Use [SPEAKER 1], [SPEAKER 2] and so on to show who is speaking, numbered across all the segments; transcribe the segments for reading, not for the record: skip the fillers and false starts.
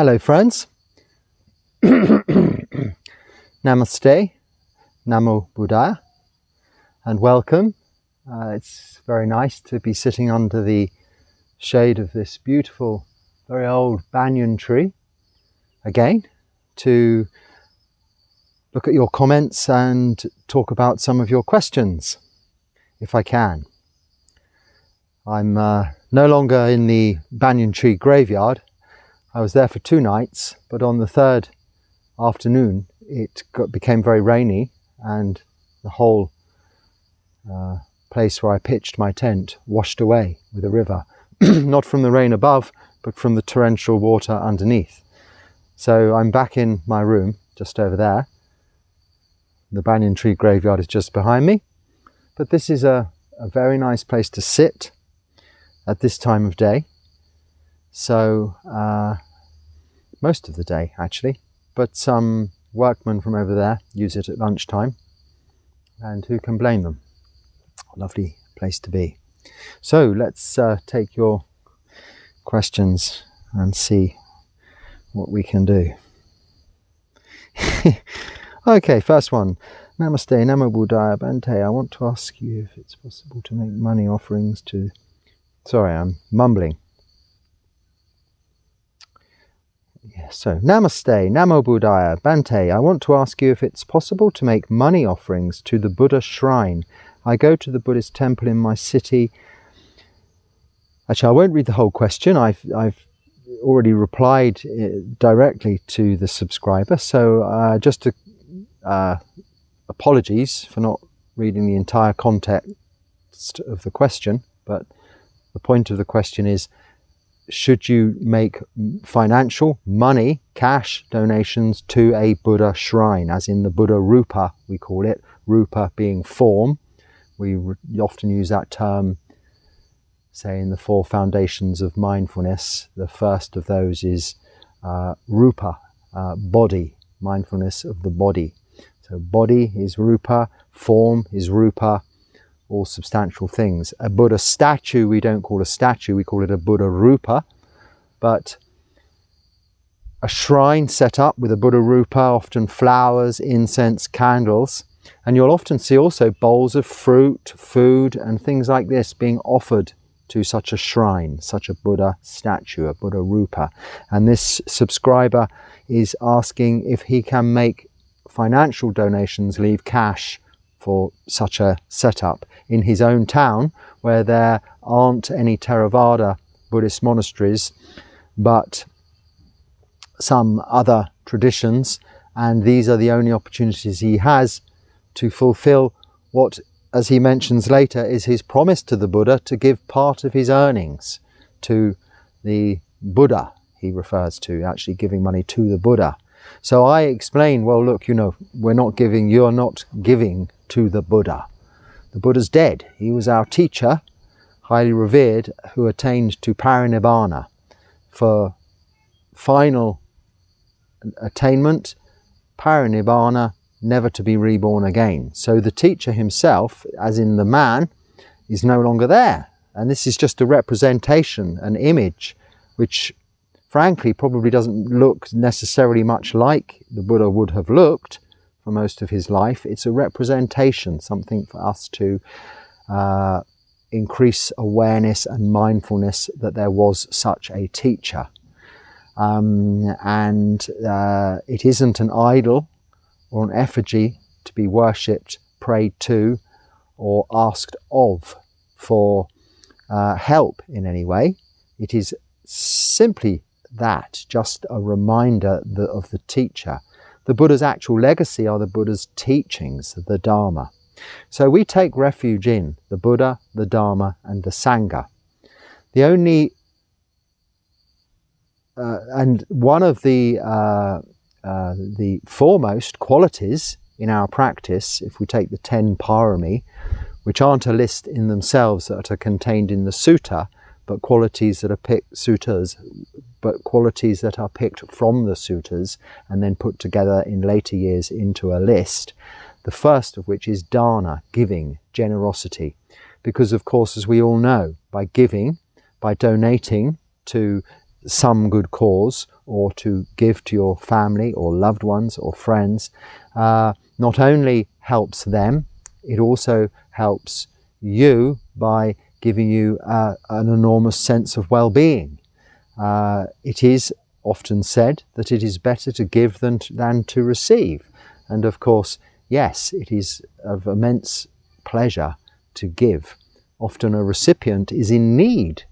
[SPEAKER 1] Hello friends, Namaste, Namo Buddhaya, and welcome. It's very nice to be sitting under the shade of this beautiful, very old banyan tree again to look at your comments and talk about some of your questions, if I can. I'm no longer in the banyan tree graveyard. I was there for 2 nights, but on the 3rd afternoon it became very rainy and the whole place where I pitched my tent washed away with a river. Not from the rain above, but from the torrential water underneath. So I'm back in my room, just over there. The banyan tree graveyard is just behind me. But this is a very nice place to sit at this time of day. So most of the day actually, but some workmen from over there use it at lunchtime, and who can blame them? Lovely place to be. So let's take your questions and see what we can do. Okay, first one. Namaste, Namo Buddhaya, Bhante. I want to ask you if it's possible to make money offerings to... Sorry, I'm mumbling. Yes, so Namaste, Namo Buddhaya, Bhante. I want to ask you if it's possible to make money offerings to the Buddha shrine. I go to the Buddhist temple in my city. Actually, I won't read the whole question. I've already replied directly to the subscriber. So just apologies for not reading the entire context of the question. But the point of the question is, should you make financial, money, cash donations to a Buddha shrine, as in the Buddha Rupa, we call it, Rupa being form. We often use that term, say, in the 4 foundations of mindfulness. The first of those is Rupa, body, mindfulness of the body. So body is Rupa, form is Rupa, all substantial things. A Buddha statue we don't call a statue, we call it a Buddha Rupa. But a shrine set up with a Buddha Rupa, often flowers, incense, candles. And you'll often see also bowls of fruit, food and things like this being offered to such a shrine, such a Buddha statue, a Buddha Rupa. And this subscriber is asking if he can make financial donations, leave cash for such a setup in his own town, where there aren't any Theravada Buddhist monasteries, but some other traditions, and these are the only opportunities he has to fulfill what, as he mentions later, is his promise to the Buddha to give part of his earnings to the Buddha. He refers to actually giving money to the Buddha. So I explain, well, look, you're not giving to the Buddha. The Buddha's dead. He was our teacher, highly revered, who attained to parinibbana. For final attainment, parinibbana, never to be reborn again. So the teacher himself, as in the man, is no longer there. And this is just a representation, an image, which frankly probably doesn't look necessarily much like the Buddha would have looked for most of his life. It's a representation, something for us to increase awareness and mindfulness that there was such a teacher. It isn't an idol or an effigy to be worshipped, prayed to, or asked of for help in any way. It is simply that, just a reminder of the teacher. The Buddha's actual legacy are the Buddha's teachings, the Dharma. So we take refuge in the Buddha, the Dharma and the Sangha. The only and one of the foremost qualities in our practice, if we take the 10 parami, which aren't a list in themselves that are contained in the sutta, but qualities that are picked from the suttas and then put together in later years into a list. The first of which is dana, giving, generosity. Because of course, as we all know, by giving, by donating to some good cause or to give to your family or loved ones or friends, not only helps them, it also helps you by giving you an enormous sense of well-being. It is often said that it is better to give than to receive. And of course, yes, it is of immense pleasure to give. Often a recipient is in need,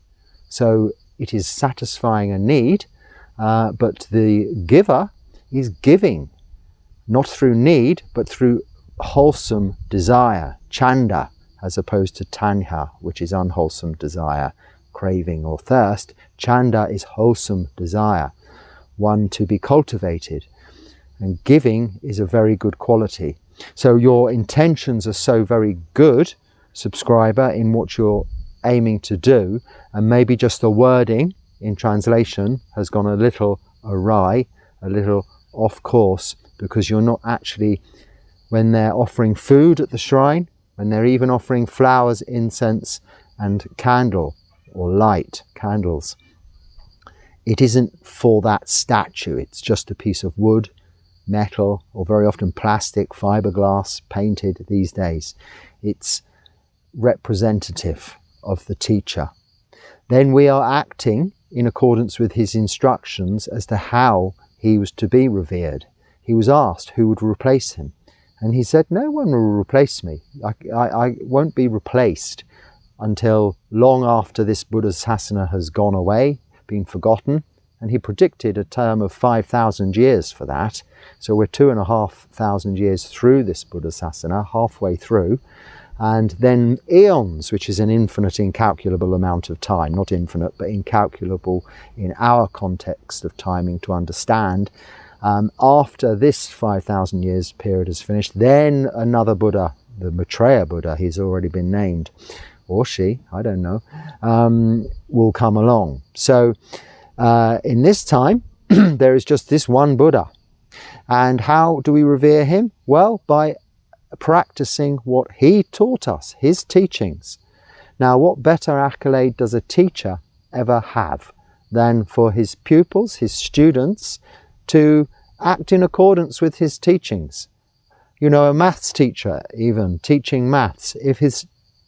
[SPEAKER 1] so it is satisfying a need, but the giver is giving, not through need, but through wholesome desire, chanda, as opposed to tanha, which is unwholesome desire, craving or thirst. Chanda is wholesome desire, one to be cultivated, and giving is a very good quality. So your intentions are so very good, subscriber, in what you're aiming to do, and maybe just the wording in translation has gone a little awry, a little off course, because you're not actually, when they're offering food at the shrine, when they're even offering flowers, incense and candle or light, candles, it isn't for that statue. It's just a piece of wood, metal, or very often plastic, fiberglass, painted these days. It's representative of the teacher. Then we are acting in accordance with his instructions as to how he was to be revered. He was asked who would replace him, and he said, no one will replace me. I won't be replaced until long after this Buddha's sasana has gone away, been forgotten. And he predicted a term of 5,000 years for that. So we're 2,500 years through this Buddha sasana, halfway through. And then eons, which is an infinite, incalculable amount of time, not infinite, but incalculable in our context of timing to understand. After this 5,000 years period is finished, then another Buddha, the Maitreya Buddha, he's already been named, or she, I don't know, will come along. So in this time, there is just this one Buddha. And how do we revere him? Well, by practicing what he taught us, his teachings. Now, what better accolade does a teacher ever have than for his pupils, his students, to act in accordance with his teachings? You know, a maths teacher, even teaching maths, if his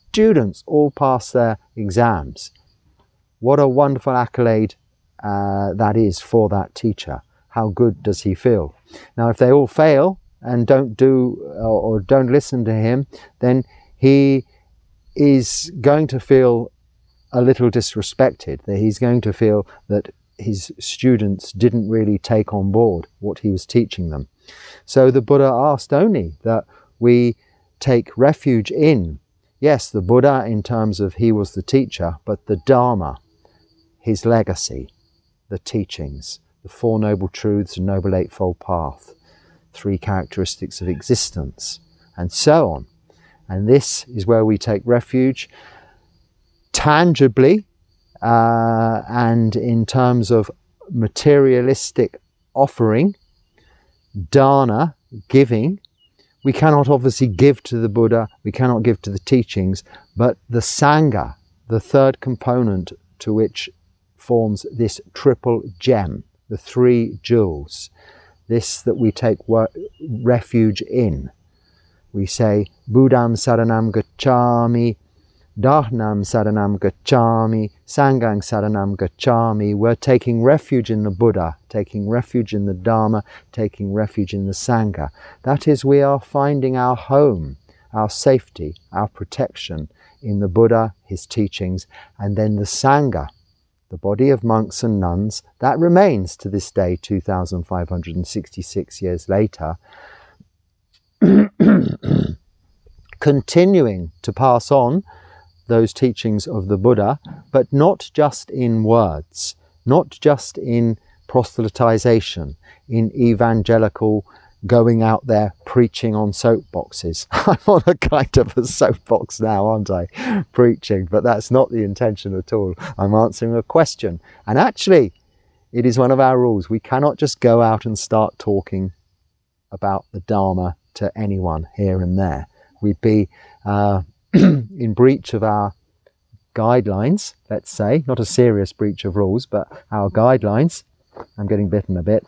[SPEAKER 1] students all pass their exams, what a wonderful accolade that is for that teacher. How good does he feel? Now, if they all fail and don't do or don't listen to him, then he is going to feel a little disrespected. That he's going to feel that his students didn't really take on board what he was teaching them. So the Buddha asked only that we take refuge in, yes, the Buddha in terms of he was the teacher, but the Dharma, his legacy, the teachings, the Four Noble Truths and Noble Eightfold Path, 3 characteristics of existence, and so on. And this is where we take refuge tangibly, and in terms of materialistic offering, dana, giving. We cannot obviously give to the Buddha, we cannot give to the teachings, but the Sangha, the third component to which forms this triple gem, the 3 jewels, this that we take refuge in. We say, Buddham saranam gacchami, Dharanam saranam gacchami, Sangham saranam gacchami. We're taking refuge in the Buddha, taking refuge in the Dharma, taking refuge in the Sangha. That is, we are finding our home, our safety, our protection in the Buddha, his teachings, and then the Sangha, the body of monks and nuns, that remains to this day, 2,566 years later, continuing to pass on those teachings of the Buddha, but not just in words, not just in proselytization, in evangelical going out there preaching on soapboxes. I'm on a kind of a soapbox now, aren't I? Preaching, but that's not the intention at all. I'm answering a question. And actually, it is one of our rules. We cannot just go out and start talking about the Dharma to anyone here and there. We'd be in breach of our guidelines, let's say, not a serious breach of rules, but our guidelines, I'm getting bitten a bit,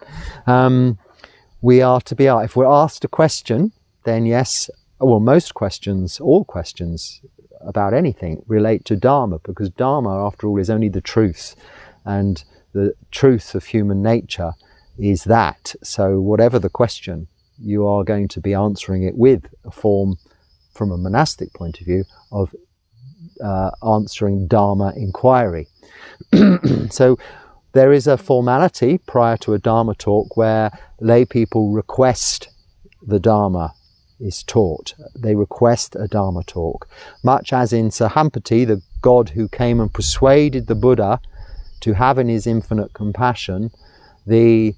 [SPEAKER 1] we are to be, if we're asked a question, then yes, well, most questions, all questions about anything relate to Dharma, because Dharma, after all, is only the truth, and the truth of human nature is that. So whatever the question, you are going to be answering it with a form, from a monastic point of view, of answering Dharma inquiry. So there is a formality prior to a Dharma talk where lay people request the Dharma is taught. They request a Dharma talk. Much as in Sahampati, the God who came and persuaded the Buddha to have in his infinite compassion the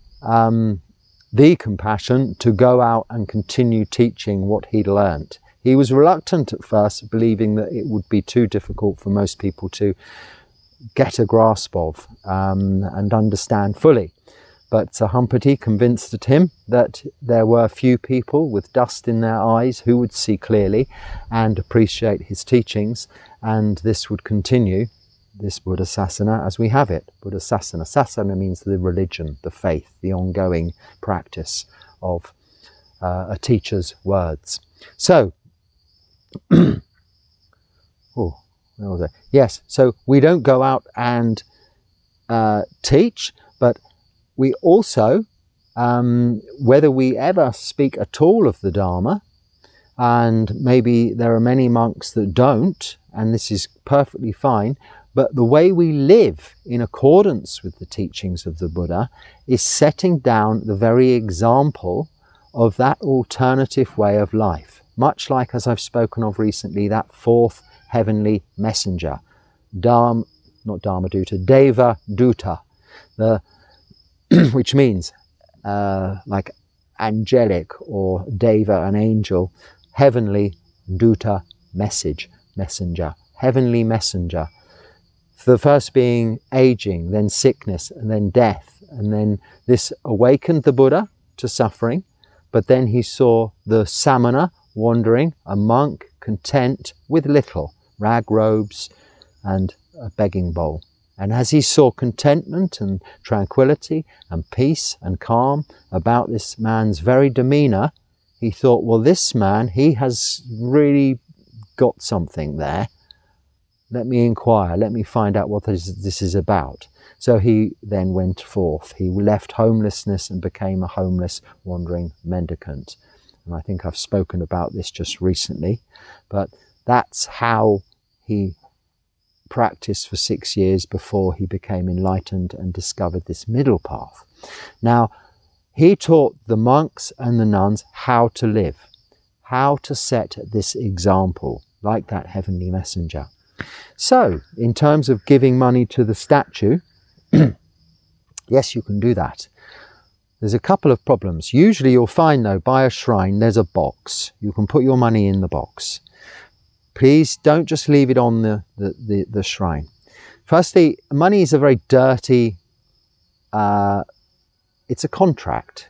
[SPEAKER 1] compassion to go out and continue teaching what he'd learnt. He was reluctant at first, believing that it would be too difficult for most people to get a grasp of and understand fully. But Sahampati convinced him that there were few people with dust in their eyes who would see clearly and appreciate his teachings, and this would continue, this Buddha Sasana as we have it. Buddha Sasana. Sasana means the religion, the faith, the ongoing practice of a teacher's words. So, oh, where was I? Yes, so we don't go out and teach, but we also, whether we ever speak at all of the Dharma, and maybe there are many monks that don't, and this is perfectly fine, but the way we live in accordance with the teachings of the Buddha is setting down the very example of that alternative way of life. Much like, as I've spoken of recently, that fourth heavenly messenger, Deva Duta, which means like angelic, or Deva, an angel, heavenly Duta, messenger, heavenly messenger. The first being aging, then sickness, and then death. And then this awakened the Buddha to suffering, but then he saw the samana wandering, a monk content with little, rag robes and a begging bowl. And as he saw contentment and tranquility and peace and calm about this man's very demeanour, he thought, well, this man, he has really got something there. Let me inquire, let me find out what this is about. So he then went forth. He left homelessness and became a homeless, wandering mendicant. And I think I've spoken about this just recently, but that's how he practiced for 6 years before he became enlightened and discovered this middle path. Now, he taught the monks and the nuns how to live, how to set this example, like that heavenly messenger. So, in terms of giving money to the statue, yes, you can do that. There's a couple of problems. Usually you'll find, though, by a shrine, there's a box. You can put your money in the box. Please don't just leave it on the shrine. Firstly, money is a very dirty, it's a contract.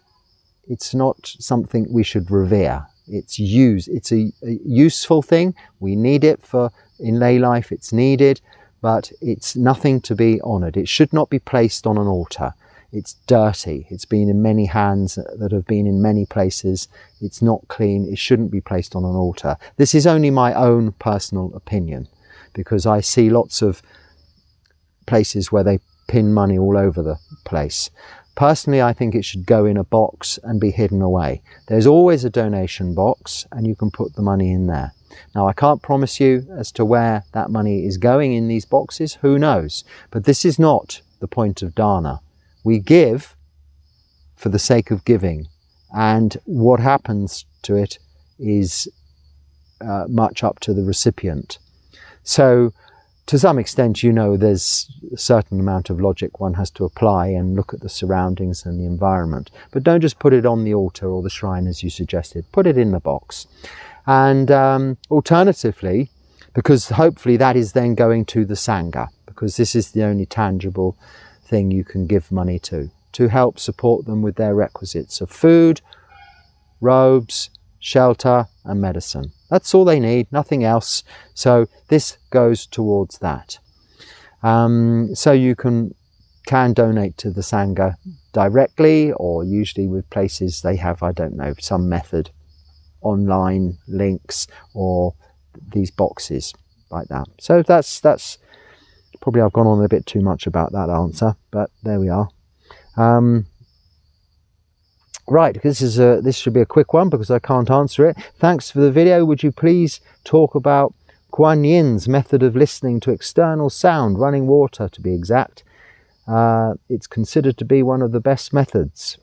[SPEAKER 1] It's not something we should revere. It's a useful thing. We need it in lay life, it's needed, but it's nothing to be honoured. It should not be placed on an altar. It's dirty. It's been in many hands that have been in many places. It's not clean. It shouldn't be placed on an altar. This is only my own personal opinion, because I see lots of places where they pin money all over the place. Personally, I think it should go in a box and be hidden away. There's always a donation box, and you can put the money in there. Now, I can't promise you as to where that money is going in these boxes. Who knows? But this is not the point of dana. We give for the sake of giving, and what happens to it is much up to the recipient. So, to some extent, there's a certain amount of logic one has to apply and look at the surroundings and the environment. But don't just put it on the altar or the shrine as you suggested. Put it in the box. And alternatively, because hopefully that is then going to the Sangha, because this is the only tangible thing you can give money to help support them with their requisites of food, robes, shelter and medicine. That's all they need, nothing else. So this goes towards that. So you can donate to the Sangha directly, or usually with places they have, I don't know, some method, online links or these boxes like that. So that's probably, I've gone on a bit too much about that answer, but there we are. Right, this should be a quick one because I can't answer it. Thanks for the video. Would you please talk about Guanyin's method of listening to external sound, running water to be exact? It's considered to be one of the best methods.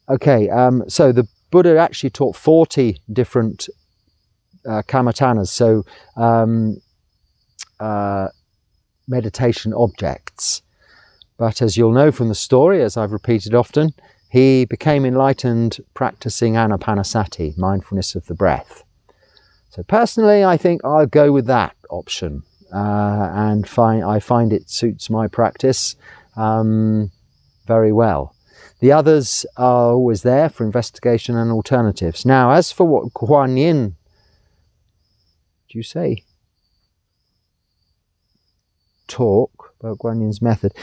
[SPEAKER 1] Okay, so the Buddha actually taught 40 different kamatanas, so meditation objects. But as you'll know from the story, as I've repeated often, he became enlightened practicing anapanasati, mindfulness of the breath. So personally, I think I'll go with that option, and I find it suits my practice very well. The others are always there for investigation and alternatives. Now, as for what Guanyin, do you say? Talk about Guanyin's method.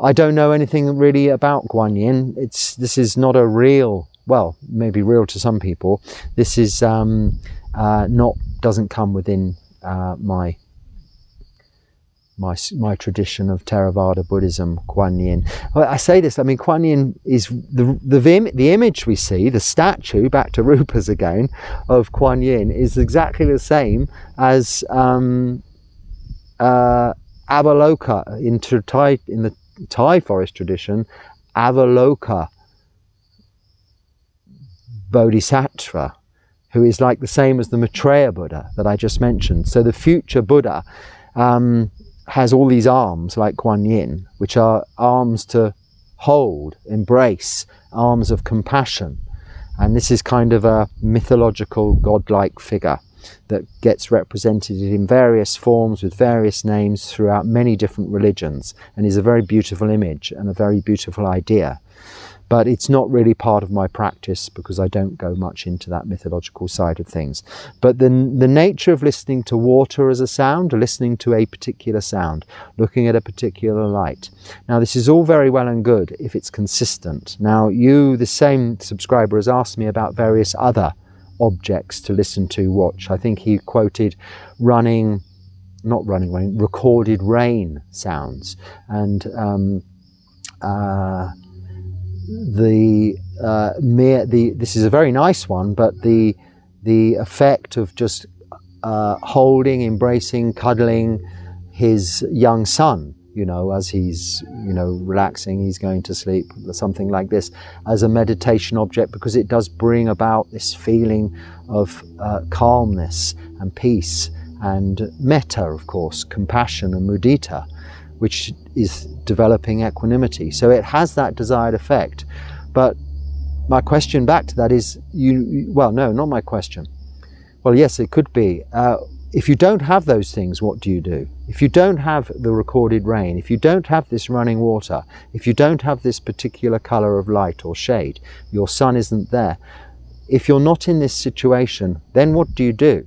[SPEAKER 1] I don't know anything really about Guanyin. This is not a real, well, maybe real to some people. This is doesn't come within my tradition of Theravada Buddhism, Guanyin. I say this, I mean, Guanyin is the image we see, the statue, back to Rupas again, of Guanyin is exactly the same as Avaloka in the Thai Forest tradition. Avaloka Bodhisattva, who is like the same as the Maitreya Buddha that I just mentioned. So the future Buddha has all these arms like Guanyin, which are arms to hold, embrace, arms of compassion. And this is kind of a mythological godlike figure that gets represented in various forms with various names throughout many different religions, and is a very beautiful image and a very beautiful idea. But it's not really part of my practice because I don't go much into that mythological side of things. But the nature of listening to water as a sound, or listening to a particular sound, looking at a particular light. Now, this is all very well and good if it's consistent. Now, the same subscriber, has asked me about various other objects to listen to, watch. I think he quoted recorded rain sounds, and this is a very nice one, but the effect of just holding, embracing, cuddling his young son, as he's relaxing, he's going to sleep, something like this, as a meditation object, because it does bring about this feeling of calmness and peace, and metta, of course, compassion, and mudita, which is developing equanimity. So it has that desired effect. But my question back to that is, well, no, not my question. Well, yes, it could be. If you don't have those things, what do you do? If you don't have the recorded rain, if you don't have this running water, if you don't have this particular color of light or shade, your sun isn't there. If you're not in this situation, then what do?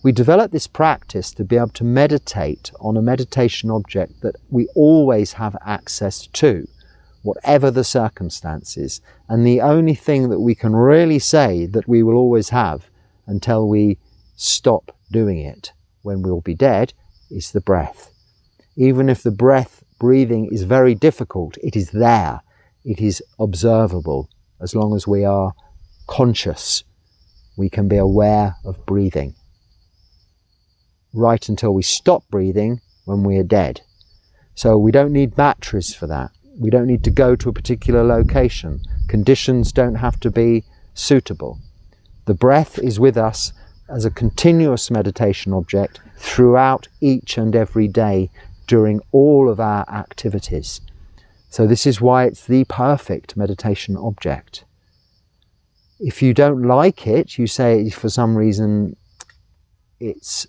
[SPEAKER 1] We develop this practice to be able to meditate on a meditation object that we always have access to, whatever the circumstances. And the only thing that we can really say that we will always have until we stop doing it, when we'll be dead, is the breath. Even if the breathing is very difficult, it is there. It is observable. As long as we are conscious, we can be aware of breathing. Right until we stop breathing when we are dead. So we don't need batteries for that. We don't need to go to a particular location. Conditions don't have to be suitable. The breath is with us as a continuous meditation object throughout each and every day during all of our activities. So this is why it's the perfect meditation object. If you don't like it, you say for some reason it's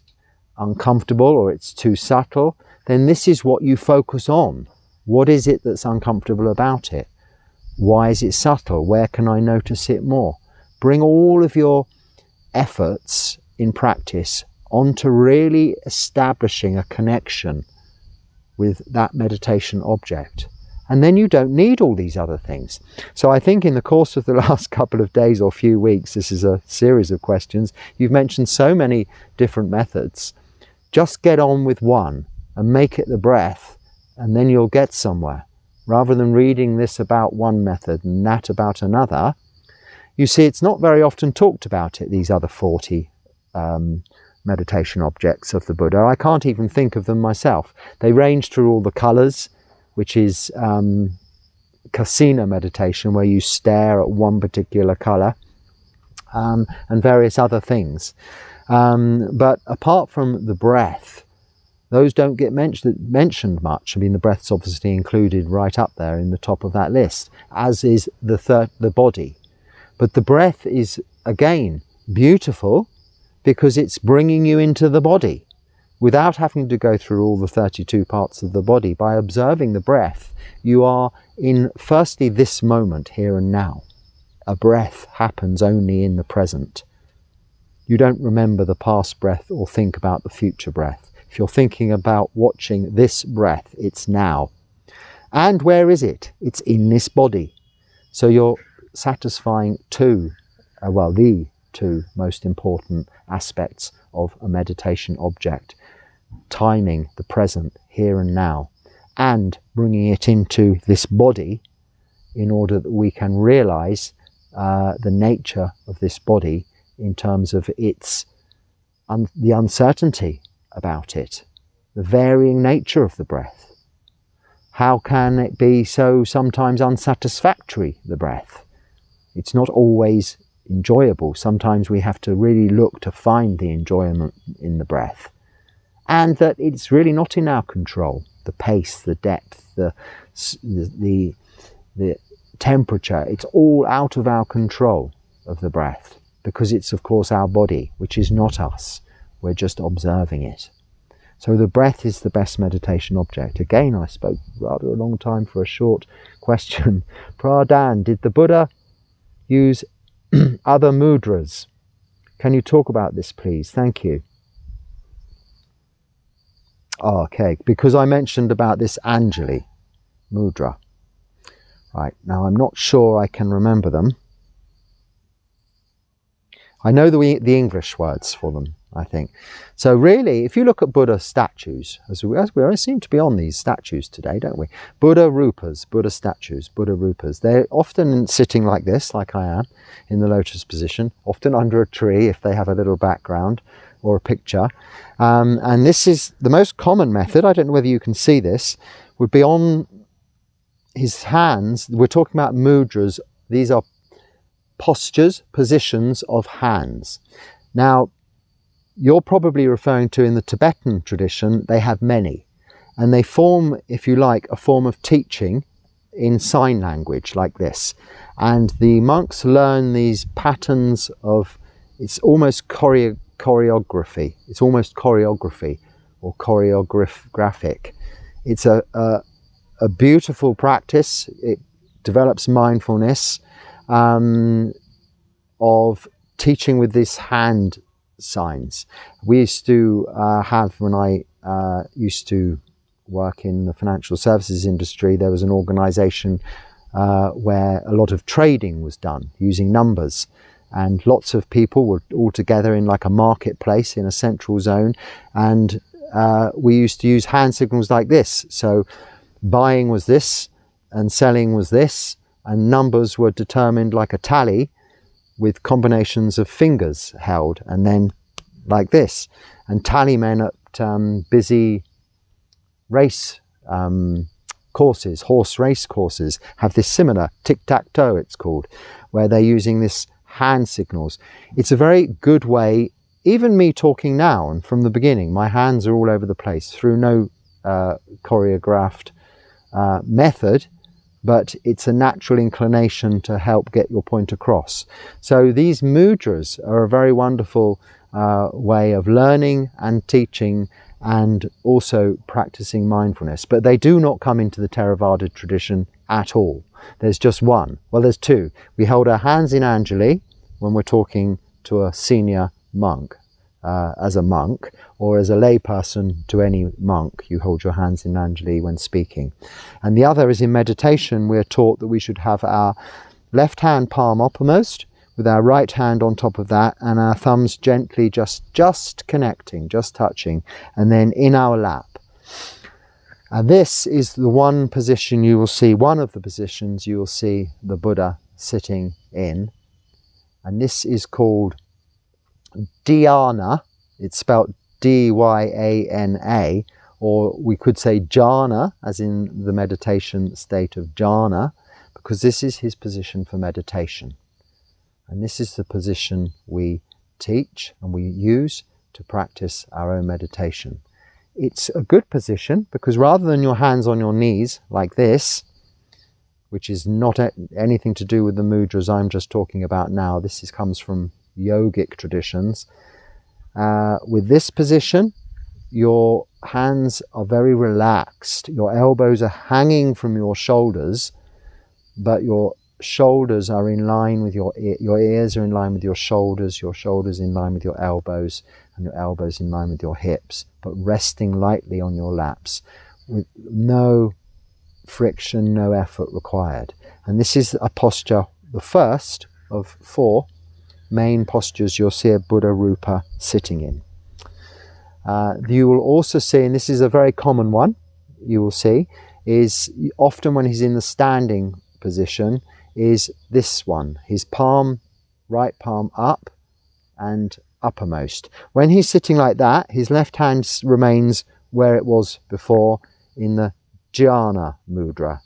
[SPEAKER 1] uncomfortable or it's too subtle, then this is what you focus on. What is it that's uncomfortable about it? Why is it subtle? Where can I notice it more? bring all of your efforts in practice onto really establishing a connection with that meditation object. And then you don't need all these other things. So I think in the course of the last couple of days or few weeks, this is a series of questions, you've mentioned so many different methods. Just get on with one and make it the breath, and then you'll get somewhere. Rather than reading this about one method and that about another, you see it's not very often talked about these other 40 meditation objects of the Buddha. I can't even think of them myself. They range through all the colours, which is kasina meditation, where you stare at one particular colour, and various other things. But apart from the breath, those don't get mentioned much. I mean, the breath's obviously included right up there in the top of that list, as is the body. But the breath is, again, beautiful because it's bringing you into the body without having to go through all the 32 parts of the body. By observing the breath, you are in, firstly, this moment, here and now. A breath happens only in the present. You don't remember the past breath or think about the future breath. If you're thinking about watching this breath, it's now. And where is it? It's in this body. So you're satisfying the two most important aspects of a meditation object. Timing the present, here and now, and bringing it into this body in order that we can realize the nature of this body in terms of the uncertainty about it, the varying nature of the breath. How can it be so sometimes unsatisfactory, the breath? It's not always enjoyable. Sometimes we have to really look to find the enjoyment in the breath. And that it's really not in our control. The pace, the depth, the temperature, it's all out of our control of the breath, because it's of course our body, which is not us. We're just observing it. So the breath is the best meditation object. Again, I spoke rather a long time for a short question. Phra Dan, did the Buddha use other mudras? Can you talk about this, please? Thank you. Okay, because I mentioned about this Anjali mudra. Right, now I'm not sure I can remember them. I know the English words for them, I think. So really, if you look at Buddha statues, as we seem to be on these statues today, don't we? Buddha rupas, Buddha statues, Buddha rupas. They're often sitting like this, like I am, in the lotus position, often under a tree if they have a little background or a picture. And this is the most common method, I don't know whether you can see this, would be on his hands. We're talking about mudras. These are postures, positions of hands. Now, you're probably referring to, in the Tibetan tradition, they have many. And they form, if you like, a form of teaching in sign language like this. And the monks learn these patterns of, it's almost choreography. It's almost choreography or choreographic. It's a beautiful practice. It develops mindfulness of teaching with this hand signs. We used to have, when I used to work in the financial services industry, there was an organization where a lot of trading was done using numbers. And lots of people were all together in like a marketplace in a central zone. And we used to use hand signals like this. So buying was this and selling was this. And numbers were determined like a tally with combinations of fingers held. And then like this. And tally men at busy race courses, horse race courses, have this similar tic-tac-toe, it's called, where they're using this hand signals. It's a very good way, even me talking now and from the beginning, my hands are all over the place through no choreographed method, but it's a natural inclination to help get your point across. So these mudras are a very wonderful way of learning and teaching and also practicing mindfulness. But they do not come into the Theravada tradition at all. There's just one. Well, there's two. We hold our hands in Anjali, when we're talking to a senior monk, as a monk, or as a lay person to any monk. You hold your hands in Anjali when speaking. And the other is in meditation, we're taught that we should have our left hand palm uppermost, with our right hand on top of that, and our thumbs gently just connecting, just touching, and then in our lap. And this is the one position you will see, one of the positions you will see the Buddha sitting in. And this is called dhyana. It's spelt D-Y-A-N-A, or we could say jhana, as in the meditation state of jhana, because this is his position for meditation. And this is the position we teach and we use to practice our own meditation. It's a good position because rather than your hands on your knees like this, which is not anything to do with the mudras I'm just talking about now, comes from yogic traditions. With this position, your hands are very relaxed. Your elbows are hanging from your shoulders, but your shoulders are in line with your ears are in line with your shoulders in line with your elbows, and your elbows in line with your hips, but resting lightly on your laps with no friction, no effort required. And this is a posture, the first of 4 main postures you'll see a Buddha Rupa sitting in. You will also see, and this is a very common one, you will see, is often when he's in the standing position, is this one, his palm, right palm up and uppermost. When he's sitting like that, his left hand remains where it was before in the jhana mudra.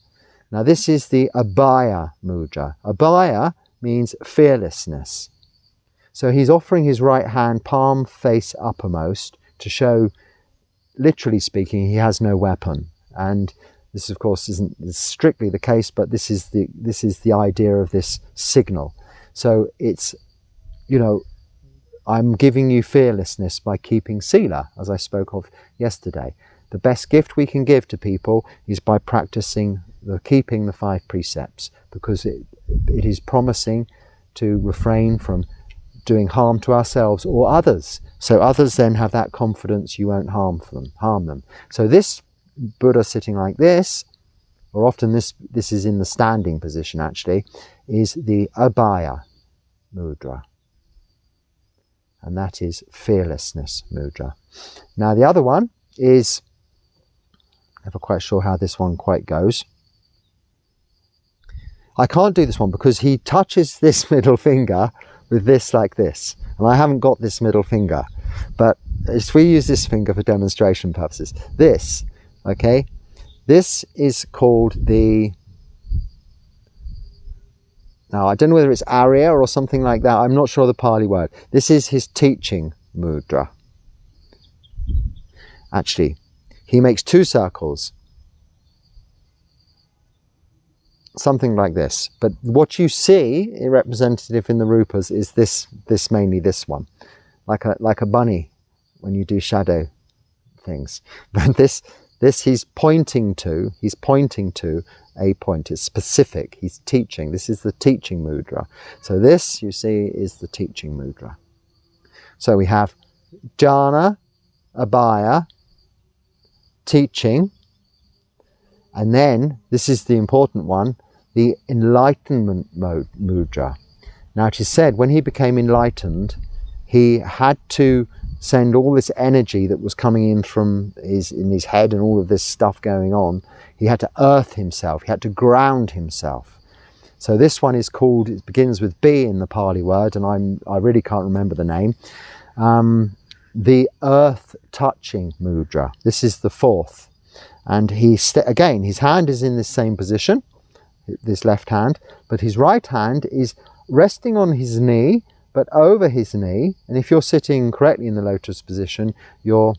[SPEAKER 1] Now this is the abhaya mudra. Abhaya means fearlessness. So he's offering his right hand palm face uppermost to show, literally speaking, he has no weapon. And this, of course, isn't strictly the case, but this is the idea of this signal. So it's, I'm giving you fearlessness by keeping sila, as I spoke of yesterday. The best gift we can give to people is by practicing keeping the 5 precepts, because it is promising to refrain from doing harm to ourselves or others. So others then have that confidence you won't harm them. So this Buddha sitting like this, or often this is in the standing position actually, is the abhaya mudra. And that is fearlessness mudra. Now the other one is, I'm never quite sure how this one quite goes. I can't do this one because he touches this middle finger with this like this. And I haven't got this middle finger. But if we use this finger for demonstration purposes, this, okay, this is called the, now I don't know whether it's Arya or something like that, I'm not sure the Pali word. This is his teaching mudra. Actually, he makes 2 circles. Something like this. But what you see, representative in the rupas, is this mainly this one. Like a bunny when you do shadow things. But this he's pointing to a point. It's specific. He's teaching. This is the teaching mudra. So this, you see, is the teaching mudra. So we have jhana, abhaya, teaching, and then, this is the important one, the enlightenment mudra. Now it is said when he became enlightened, he had to send all this energy that was coming in from in his head and all of this stuff going on. He had to earth himself. He had to ground himself. So this one is called, it begins with B in the Pali word, and I really can't remember the name. The earth touching mudra. This is the 4th. And again, his hand is in this same position, this left hand, but his right hand is resting on his knee, but over his knee. And if you're sitting correctly in the lotus position, I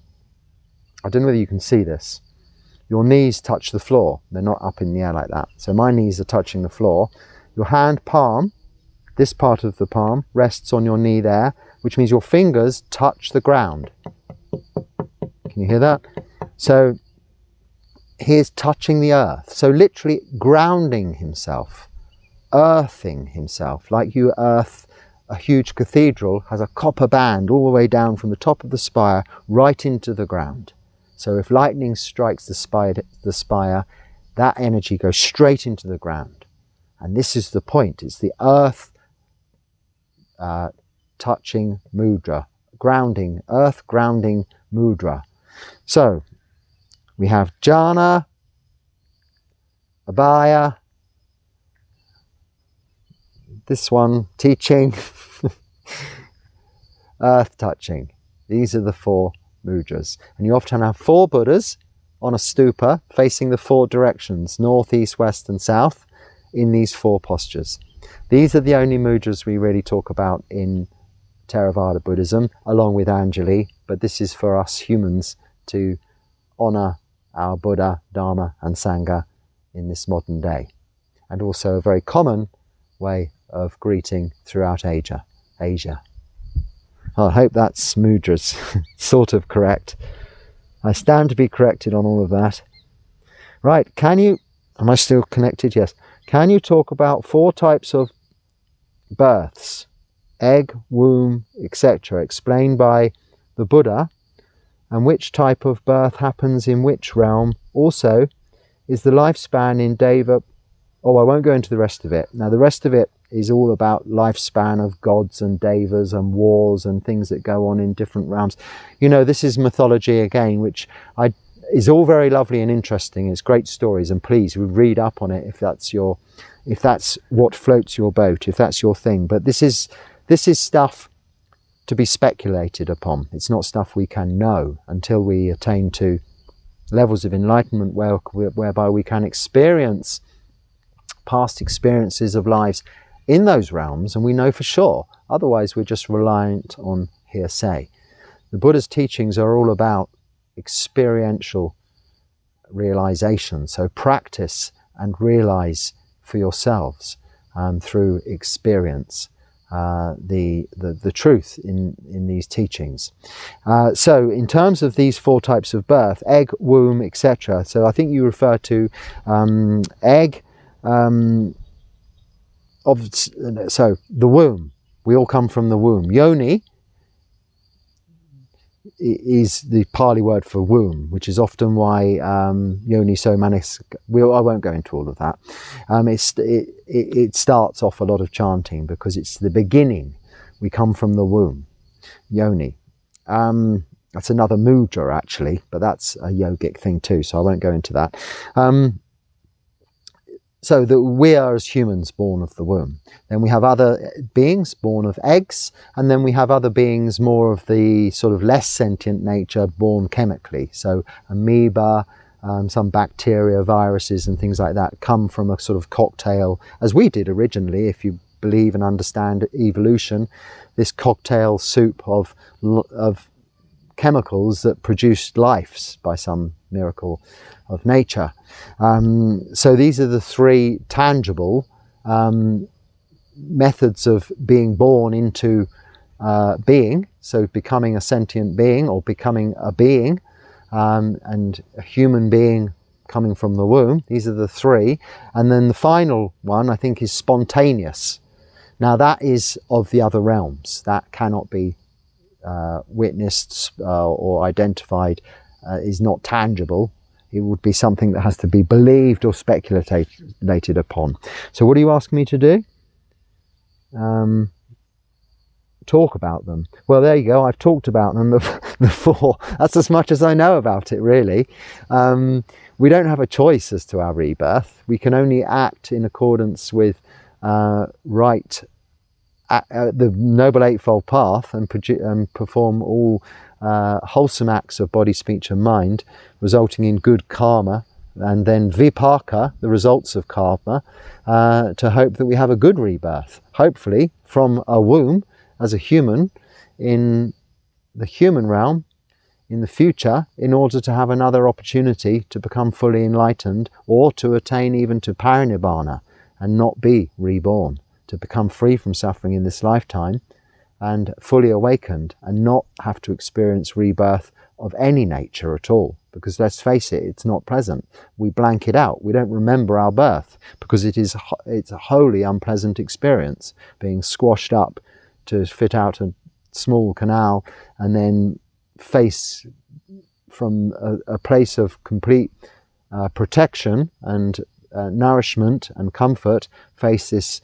[SPEAKER 1] don't know whether you can see this, your knees touch the floor. They're not up in the air like that. So my knees are touching the floor. Your hand palm, this part of the palm, rests on your knee there, which means your fingers touch the ground. Can you hear that? So he is touching the earth. So literally grounding himself, earthing himself, like you earth a huge cathedral has a copper band all the way down from the top of the spire right into the ground. So if lightning strikes the spire, that energy goes straight into the ground. And this is the point. It's the earth touching mudra, grounding, earth grounding mudra. So we have jhana, abhaya, this one, teaching, earth touching. These are the 4 mudras. And you often have 4 Buddhas on a stupa facing the 4 directions, north, east, west and south, in these 4 postures. These are the only mudras we really talk about in Theravada Buddhism, along with Anjali, but this is for us humans to honour our Buddha, Dharma and Sangha in this modern day. And also a very common way of greeting throughout Asia. I hope that's mudras sort of correct. I stand to be corrected on all of that. Right, am I still connected? Yes. Can you talk about 4 types of births, egg, womb, etc., explained by the Buddha, and which type of birth happens in which realm? Also, is the lifespan in Deva... Oh, I won't go into the rest of it. Now, the rest of it is all about lifespan of gods and devas and wars and things that go on in different realms. You know, this is mythology again, which is all very lovely and interesting. It's great stories, and please read up on it if that's what floats your boat, if that's your thing. But this is stuff to be speculated upon. It's not stuff we can know until we attain to levels of enlightenment whereby we can experience past experiences of lives in those realms, and we know for sure. Otherwise, we're just reliant on hearsay. The Buddha's teachings are all about experiential realization. So practice and realize for yourselves through experience the truth in these teachings. So in terms of these 4 types of birth, egg, womb, etc. So I think you refer to egg. So the womb, we all come from the womb. Yoni is the Pali word for womb, which is often why yoni so manis. I won't go into all of that. It starts off a lot of chanting because it's the beginning. We come from the womb, yoni. That's another mudra actually, but that's a yogic thing too, so I won't go into that. So that we are as humans born of the womb. Then we have other beings born of eggs, and then we have other beings more of the sort of less sentient nature born chemically. So amoeba, some bacteria, viruses and things like that come from a sort of cocktail, as we did originally, if you believe and understand evolution, this cocktail soup of chemicals that produced life by some miracle of nature. So these are the 3 tangible methods of being born into being, so becoming a sentient being or becoming a being, and a human being coming from the womb. These are the 3. And then the final one, I think, is spontaneous. Now that is of the other realms. That cannot be witnessed or identified, is not tangible. It would be something that has to be believed or speculated upon. So what are you asking me to do? Talk about them. Well, there you go. I've talked about them, the 4. That's as much as I know about it, really. We don't have a choice as to our rebirth. We can only act in accordance with the Noble Eightfold Path and perform all wholesome acts of body, speech and mind, resulting in good karma, and then vipaka, the results of karma, to hope that we have a good rebirth, hopefully from a womb as a human in the human realm in the future, in order to have another opportunity to become fully enlightened or to attain even to parinibbana and not be reborn, to become free from suffering in this lifetime and fully awakened and not have to experience rebirth of any nature at all. Because let's face it, it's not present. We blank it out. We don't remember our birth because it's a wholly unpleasant experience, being squashed up to fit out a small canal and then face from a place of complete protection and nourishment and comfort, face this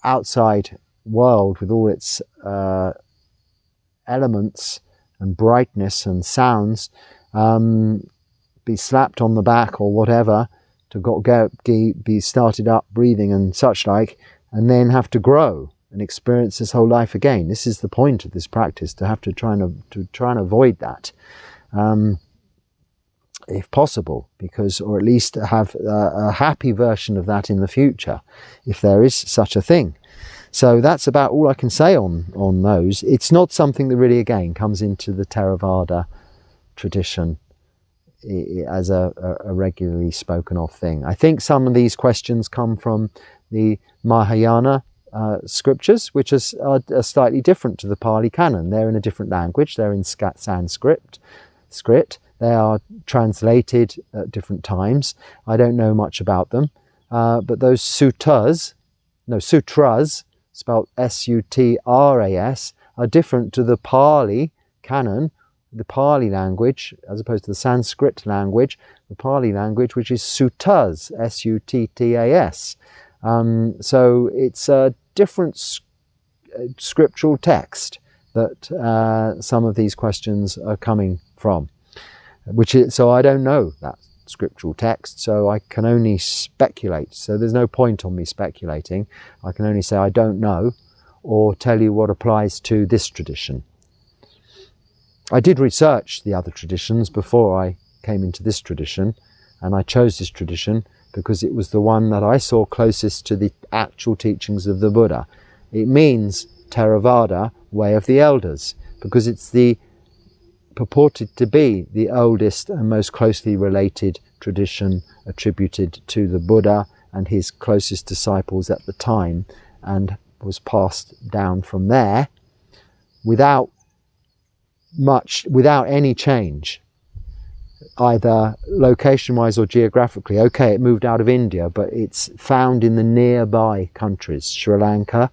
[SPEAKER 1] outside world with all its elements and brightness and sounds, be slapped on the back or whatever to be started up breathing and such like, and then have to grow and experience this whole life again. This is the point of this practice, to have to try and avoid that, if possible, or at least have a happy version of that in the future, if there is such a thing. So that's about all I can say on those. It's not something that really, again, comes into the Theravada tradition as a regularly spoken of thing. I think some of these questions come from the Mahayana scriptures, which are slightly different to the Pali Canon. They're in a different language. They're in Sanskrit. They are translated at different times. I don't know much about them. But those sutras, spelled S-U-T-R-A-S, are different to the Pali Canon, the Pali language, as opposed to the Sanskrit language, the Pali language, which is suttas, S-U-T-T-A-S. So it's a different scriptural text that some of these questions are coming from. So I don't know that scriptural text, so I can only speculate. So there's no point on me speculating. I can only say I don't know, or tell you what applies to this tradition. I did research the other traditions before I came into this tradition, and I chose this tradition because it was the one that I saw closest to the actual teachings of the Buddha. It means Theravada, way of the elders, because it's purported to be the oldest and most closely related tradition attributed to the Buddha and his closest disciples at the time, and was passed down from there without any change, either location-wise or geographically. Okay, it moved out of India, but it's found in the nearby countries, Sri Lanka,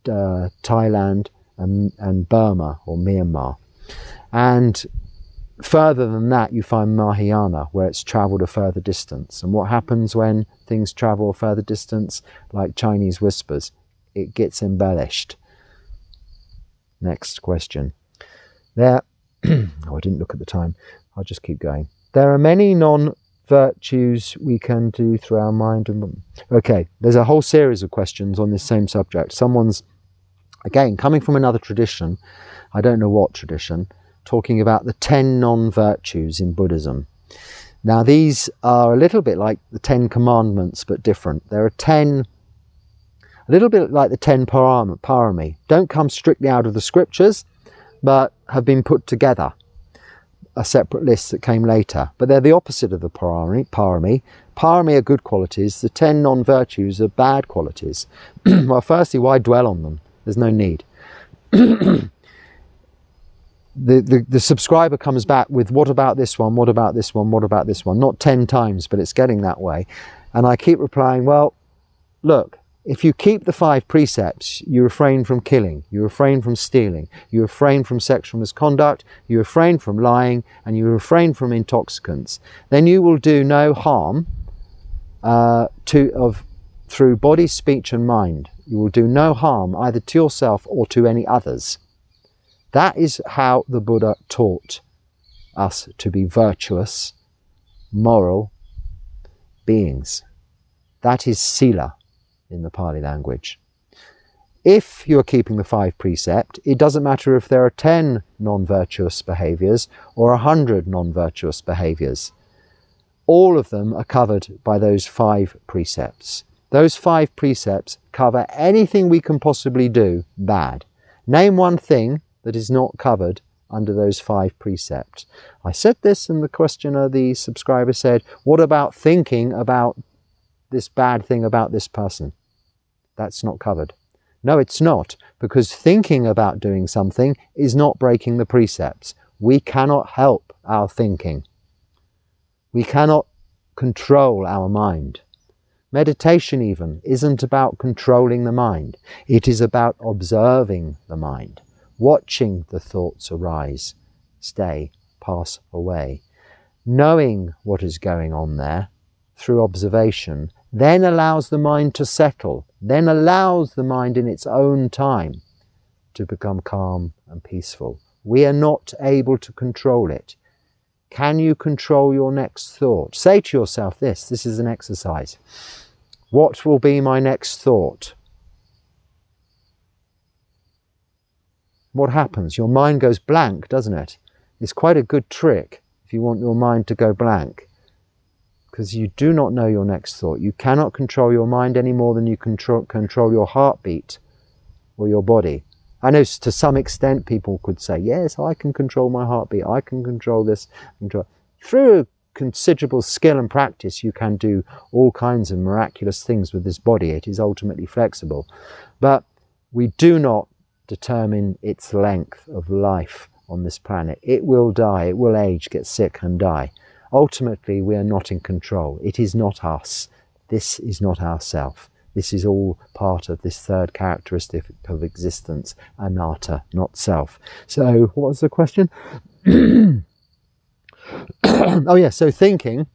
[SPEAKER 1] Thailand, and Burma or Myanmar. And further than that, you find Mahayana, where it's travelled a further distance. And what happens when things travel a further distance, like Chinese whispers? It gets embellished. Next question. I didn't look at the time. I'll just keep going. There are many non-virtues we can do through our mind. Okay, there's a whole series of questions on this same subject. Someone's, again, coming from another tradition, I don't know what tradition, talking about the 10 non-virtues in Buddhism. Now, these are a little bit like the 10 Commandments, but different. There are 10, a little bit like the 10 parami. Don't come strictly out of the scriptures, but have been put together, a separate list that came later. But they're the opposite of the parami. Parami are good qualities. The 10 non-virtues are bad qualities. Well, firstly, why dwell on them? There's no need. The subscriber comes back with, what about this one, what about this one, what about this one? Not 10 times, but it's getting that way. And I keep replying, well, look, if you keep the 5 precepts, you refrain from killing, you refrain from stealing, you refrain from sexual misconduct, you refrain from lying, and you refrain from intoxicants, then you will do no harm through body, speech and mind. You will do no harm either to yourself or to any others. That is how the Buddha taught us to be virtuous, moral beings. That is sila in the Pali language. If you're keeping the 5 precepts, it doesn't matter if there are 10 non-virtuous behaviours or 100 non-virtuous behaviours. All of them are covered by those 5 precepts. Those 5 precepts cover anything we can possibly do bad. Name one thing that is not covered under those 5 precepts. I said this, and the questioner, the subscriber, said, what about thinking about this bad thing about this person? That's not covered. No, it's not, because thinking about doing something is not breaking the precepts. We cannot help our thinking. We cannot control our mind. Meditation even isn't about controlling the mind. It is about observing the mind, watching the thoughts arise, stay, pass away. Knowing what is going on there through observation then allows the mind to settle, then allows the mind in its own time to become calm and peaceful. We are not able to control it. Can you control your next thought? Say to yourself this is an exercise. What will be my next thought? What happens? Your mind goes blank, doesn't it? It's quite a good trick if you want your mind to go blank, because you do not know your next thought. You cannot control your mind any more than you control your heartbeat or your body. I know to some extent people could say, yes, I can control my heartbeat, I can control this. Through considerable skill and practice, you can do all kinds of miraculous things with this body. It is ultimately flexible. But we do not determine its length of life on this planet. It will die, it will age, get sick and die. Ultimately, we are not in control. It is not us. This is not ourself. This is all part of this third characteristic of existence, anatta, not self. So, what was the question? Oh yeah, so thinking,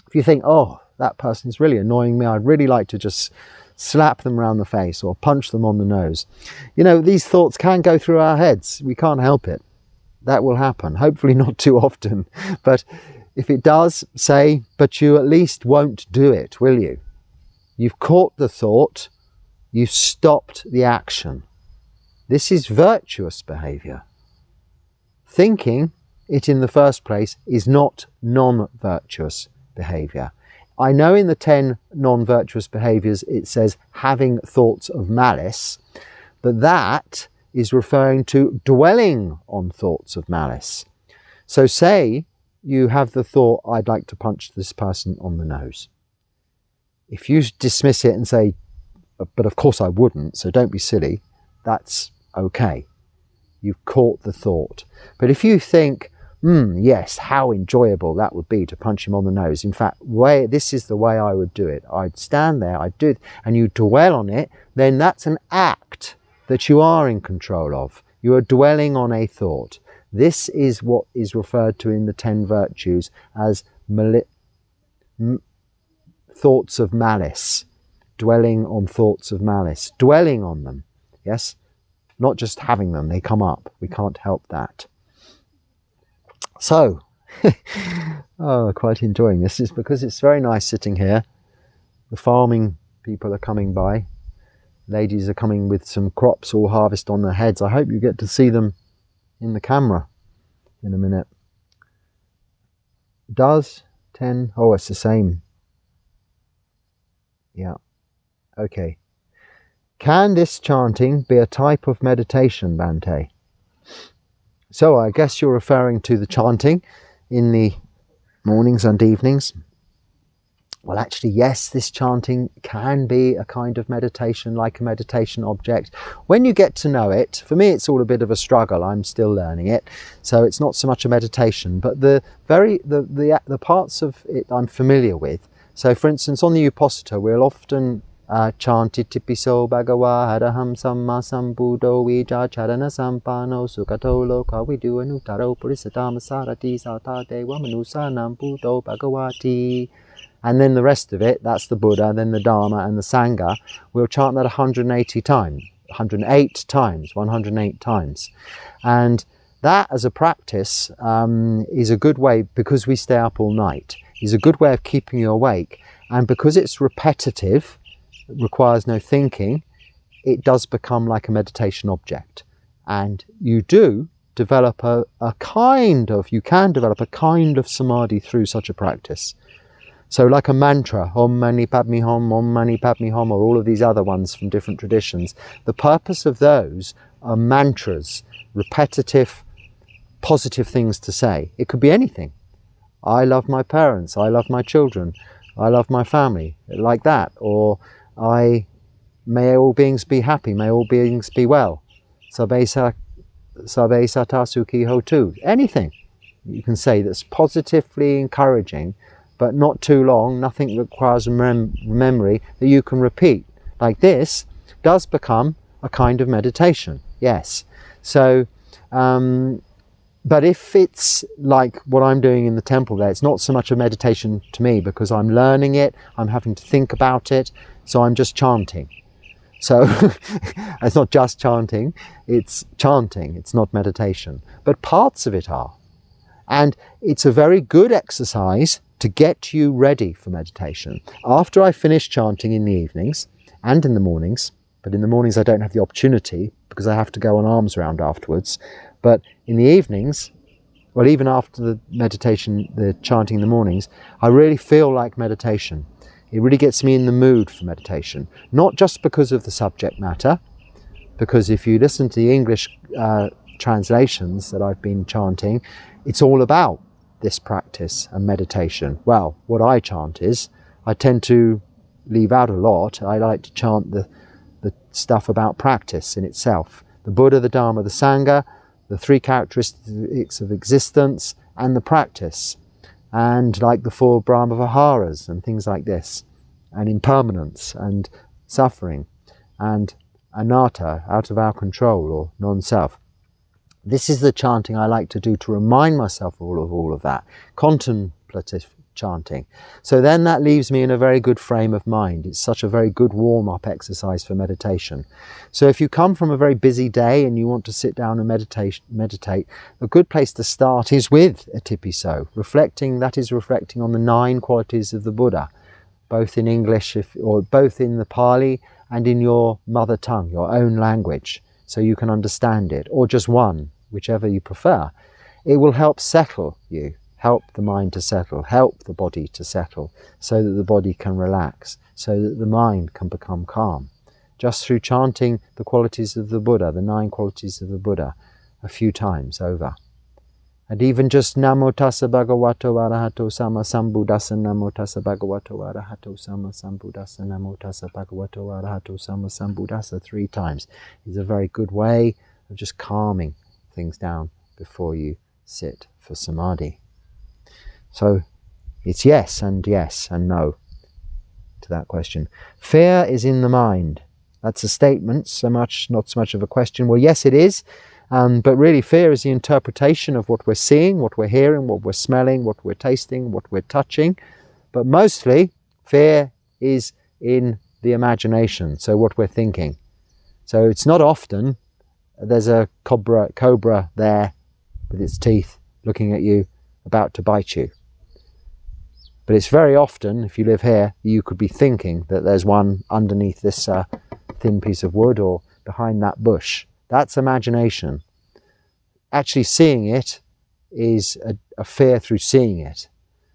[SPEAKER 1] if you think, oh, that person's really annoying me, I'd really like to just slap them around the face or punch them on the nose. You know, these thoughts can go through our heads. We can't help it. That will happen. Hopefully not too often. But if it does, say, but you at least won't do it, will you? You've caught the thought, you've stopped the action. This is virtuous behavior. Thinking it in the first place is not non-virtuous behavior. I know in the 10 non-virtuous behaviors it says having thoughts of malice, but that is referring to dwelling on thoughts of malice. So say you have the thought, I'd like to punch this person on the nose. If you dismiss it and say, but of course I wouldn't, so don't be silly, that's okay. You've caught the thought. But if you think, yes, how enjoyable that would be to punch him on the nose. In fact, this is the way I would do it. I'd stand there, I'd do it, and you dwell on it, then that's an act that you are in control of. You are dwelling on a thought. This is what is referred to in the 10 virtues as thoughts of malice. Dwelling on thoughts of malice. Dwelling on them. Yes? Not just having them, they come up. We can't help that. So, quite enjoying this. It's because it's very nice sitting here. The farming people are coming by. Ladies are coming with some crops all harvest on their heads. I hope you get to see them in the camera in a minute. Does 10? Oh, it's the same. Yeah. Okay. Can this chanting be a type of meditation, Bhante? So I guess you're referring to the chanting in the mornings and evenings. Well, actually, yes, this chanting can be a kind of meditation, like a meditation object. When you get to know it, for me, it's all a bit of a struggle. I'm still learning it. So it's not so much a meditation, but the parts of it I'm familiar with. So for instance, on the Upasita, we'll often chant Itipiso Bhagava Araham Samma Sambuddho Vija Charana Sampano Sukato Loka Vidu Anutaro Purisatama Sarati Sata Deva Manusanam Buddho Bhagavati. And then the rest of it, that's the Buddha, then the Dharma and the Sangha. We'll chant that 180 times, 108 times. And that as a practice is a good way, because we stay up all night, is a good way of keeping you awake. And because it's repetitive, it requires no thinking, it does become like a meditation object. And you do develop you can develop a kind of samadhi through such a practice. So like a mantra, Om Mani Padme Hum, Om Mani Padme Hum, or all of these other ones from different traditions, the purpose of those are mantras, repetitive, positive things to say. It could be anything. I love my parents, I love my children, I love my family, like that. Or may all beings be happy, may all beings be well. Sabbe sata sukhi hotu. Anything you can say that's positively encouraging but not too long, nothing that requires memory that you can repeat. Like this does become a kind of meditation, yes. So, but if it's like what I'm doing in the temple there, it's not so much a meditation to me because I'm learning it, I'm having to think about it, so I'm just chanting. So it's not just chanting, it's not meditation. But parts of it are. And it's a very good exercise to get you ready for meditation. After I finish chanting in the evenings and in the mornings, but in the mornings I don't have the opportunity because I have to go on alms round afterwards. But in the evenings, well, even after the meditation, the chanting in the mornings, I really feel like meditation. It really gets me in the mood for meditation. Not just because of the subject matter, because if you listen to the English translations that I've been chanting, it's all about this practice and meditation. Well, what I chant is, I tend to leave out a lot. I like to chant the stuff about practice in itself. The Buddha, the Dharma, the Sangha, the three characteristics of existence, and the practice. And like the four Brahma Viharas and things like this. And impermanence and suffering. And anatta, out of our control, or non-self. This is the chanting I like to do to remind myself of all of that. Contemplative chanting. So then that leaves me in a very good frame of mind. It's such a very good warm-up exercise for meditation. So if you come from a very busy day and you want to sit down and meditate, a good place to start is with a tipiso, reflecting on the 9 qualities of the Buddha, both in English or both in the Pali and in your mother tongue, your own language, so you can understand it, or just one, whichever you prefer. It will help settle you. Help the mind to settle, help the body to settle, so that the body can relax, so that the mind can become calm. Just through chanting the qualities of the Buddha, the 9 qualities of the Buddha, a few times over. And even just Namo Tassa Bhagavato Arahato Sama Sambuddhassa, Namo Tassa Bhagavato Arahato Sama Sambuddhassa, Namo Tassa Bhagavato Arahato Sama Sambuddhassa 3 times is a very good way of just calming things down before you sit for samadhi. So it's yes and no to that question. Fear is in the mind. That's a statement, not so much of a question. Well, yes, it is. But really fear is the interpretation of what we're seeing, what we're hearing, what we're smelling, what we're tasting, what we're touching. But mostly fear is in the imagination, so what we're thinking. So it's not often there's a cobra there with its teeth looking at you, about to bite you. But it's very often, if you live here, you could be thinking that there's one underneath this thin piece of wood or behind that bush. That's imagination. Actually seeing it is a fear through seeing it.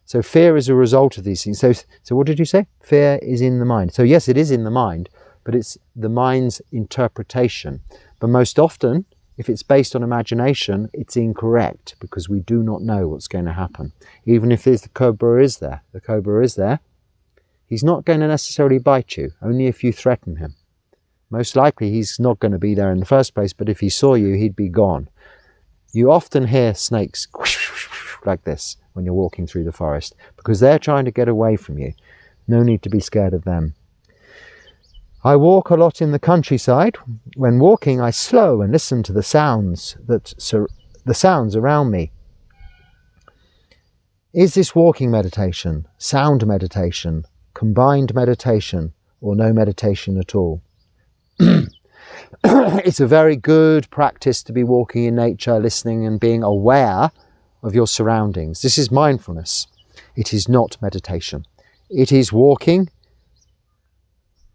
[SPEAKER 1] So fear is a result of these things. So what did you say? Fear is in the mind. So yes, it is in the mind, but it's the mind's interpretation. But most often, if it's based on imagination, it's incorrect because we do not know what's going to happen. Even if the cobra is there, he's not going to necessarily bite you, only if you threaten him. Most likely he's not going to be there in the first place, but if he saw you, he'd be gone. You often hear snakes like this when you're walking through the forest because they're trying to get away from you. No need to be scared of them. I walk a lot in the countryside. When walking, I slow and listen to the sounds around me. Is this walking meditation, sound meditation, combined meditation, or no meditation at all? It's a very good practice to be walking in nature, listening and being aware of your surroundings. This is mindfulness. It is not meditation. It is walking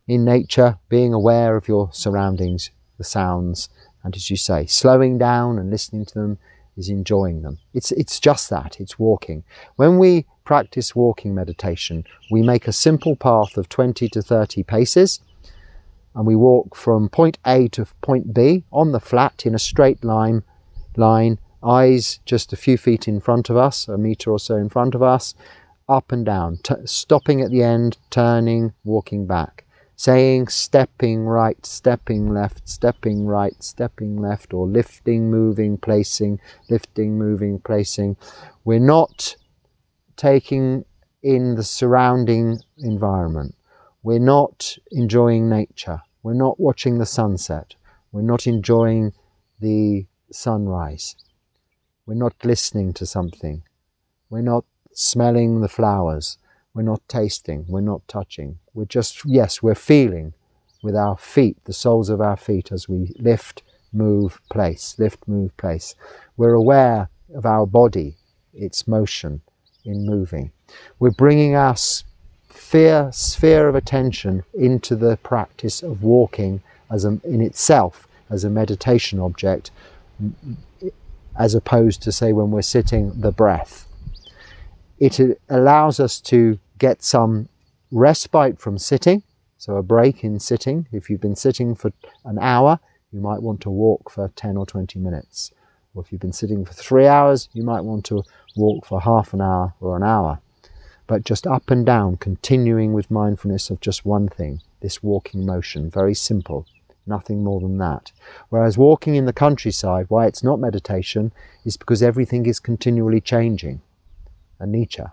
[SPEAKER 1] in nature, being aware of your surroundings, the sounds, and as you say, slowing down and listening to them is enjoying them. It's just that, it's walking. When we practice walking meditation, we make a simple path of 20 to 30 paces, and we walk from point A to point B on the flat in a straight line, eyes just a few feet in front of us, a meter or so in front of us, up and down, stopping at the end, turning, walking back. Saying stepping right, stepping left, stepping right, stepping left, or lifting, moving, placing, lifting, moving, placing. We're not taking in the surrounding environment. We're not enjoying nature. We're not watching the sunset. We're not enjoying the sunrise. We're not listening to something. We're not smelling the flowers. We're not tasting. We're not touching. We're just, yes, we're feeling with our feet, the soles of our feet, as we lift, move, place, lift, move, place. We're aware of our body, its motion in moving. We're bringing our sphere of attention into the practice of walking in itself as a meditation object, as opposed to, say, when we're sitting, the breath. It allows us to get some respite from sitting, so a break in sitting. If you've been sitting for an hour, you might want to walk for 10 or 20 minutes. Or if you've been sitting for 3 hours, you might want to walk for half an hour or an hour. But just up and down, continuing with mindfulness of just one thing, this walking motion, very simple, nothing more than that. Whereas walking in the countryside, why it's not meditation, is because everything is continually changing. Anicca,